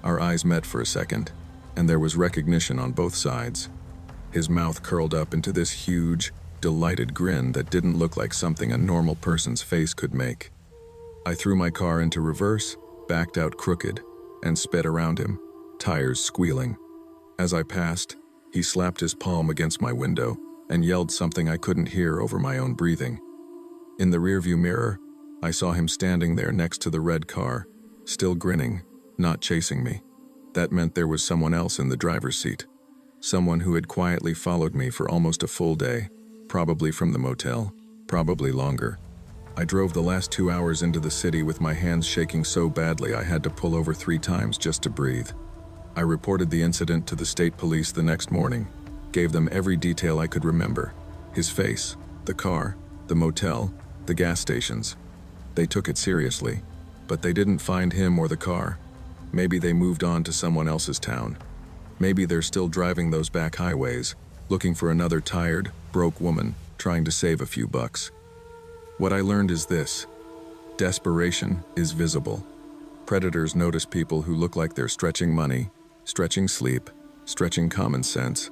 Speaker 1: Our eyes met for a second, and there was recognition on both sides. His mouth curled up into this huge, delighted grin that didn't look like something a normal person's face could make. I threw my car into reverse, backed out crooked, and sped around him, tires squealing. As I passed, he slapped his palm against my window and yelled something I couldn't hear over my own breathing. In the rearview mirror, I saw him standing there next to the red car, still grinning, not chasing me. That meant there was someone else in the driver's seat. Someone who had quietly followed me for almost a full day, probably from the motel, probably longer. I drove the last 2 hours into the city with my hands shaking so badly I had to pull over 3 times just to breathe. I reported the incident to the state police the next morning, gave them every detail I could remember. His face, the car, the motel, the gas stations. They took it seriously, but they didn't find him or the car. Maybe they moved on to someone else's town. Maybe they're still driving those back highways, looking for another tired, broke woman trying to save a few bucks. What I learned is this: desperation is visible. Predators notice people who look like they're stretching money, stretching sleep, stretching common sense.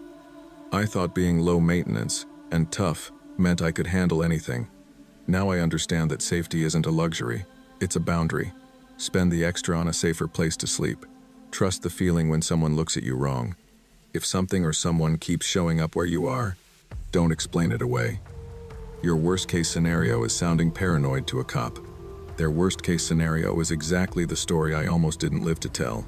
Speaker 1: I thought being low maintenance and tough meant I could handle anything. Now I understand that safety isn't a luxury, it's a boundary. Spend the extra on a safer place to sleep. Trust the feeling when someone looks at you wrong. If something or someone keeps showing up where you are, don't explain it away. Your worst-case scenario is sounding paranoid to a cop. Their worst-case scenario is exactly the story I almost didn't live to tell.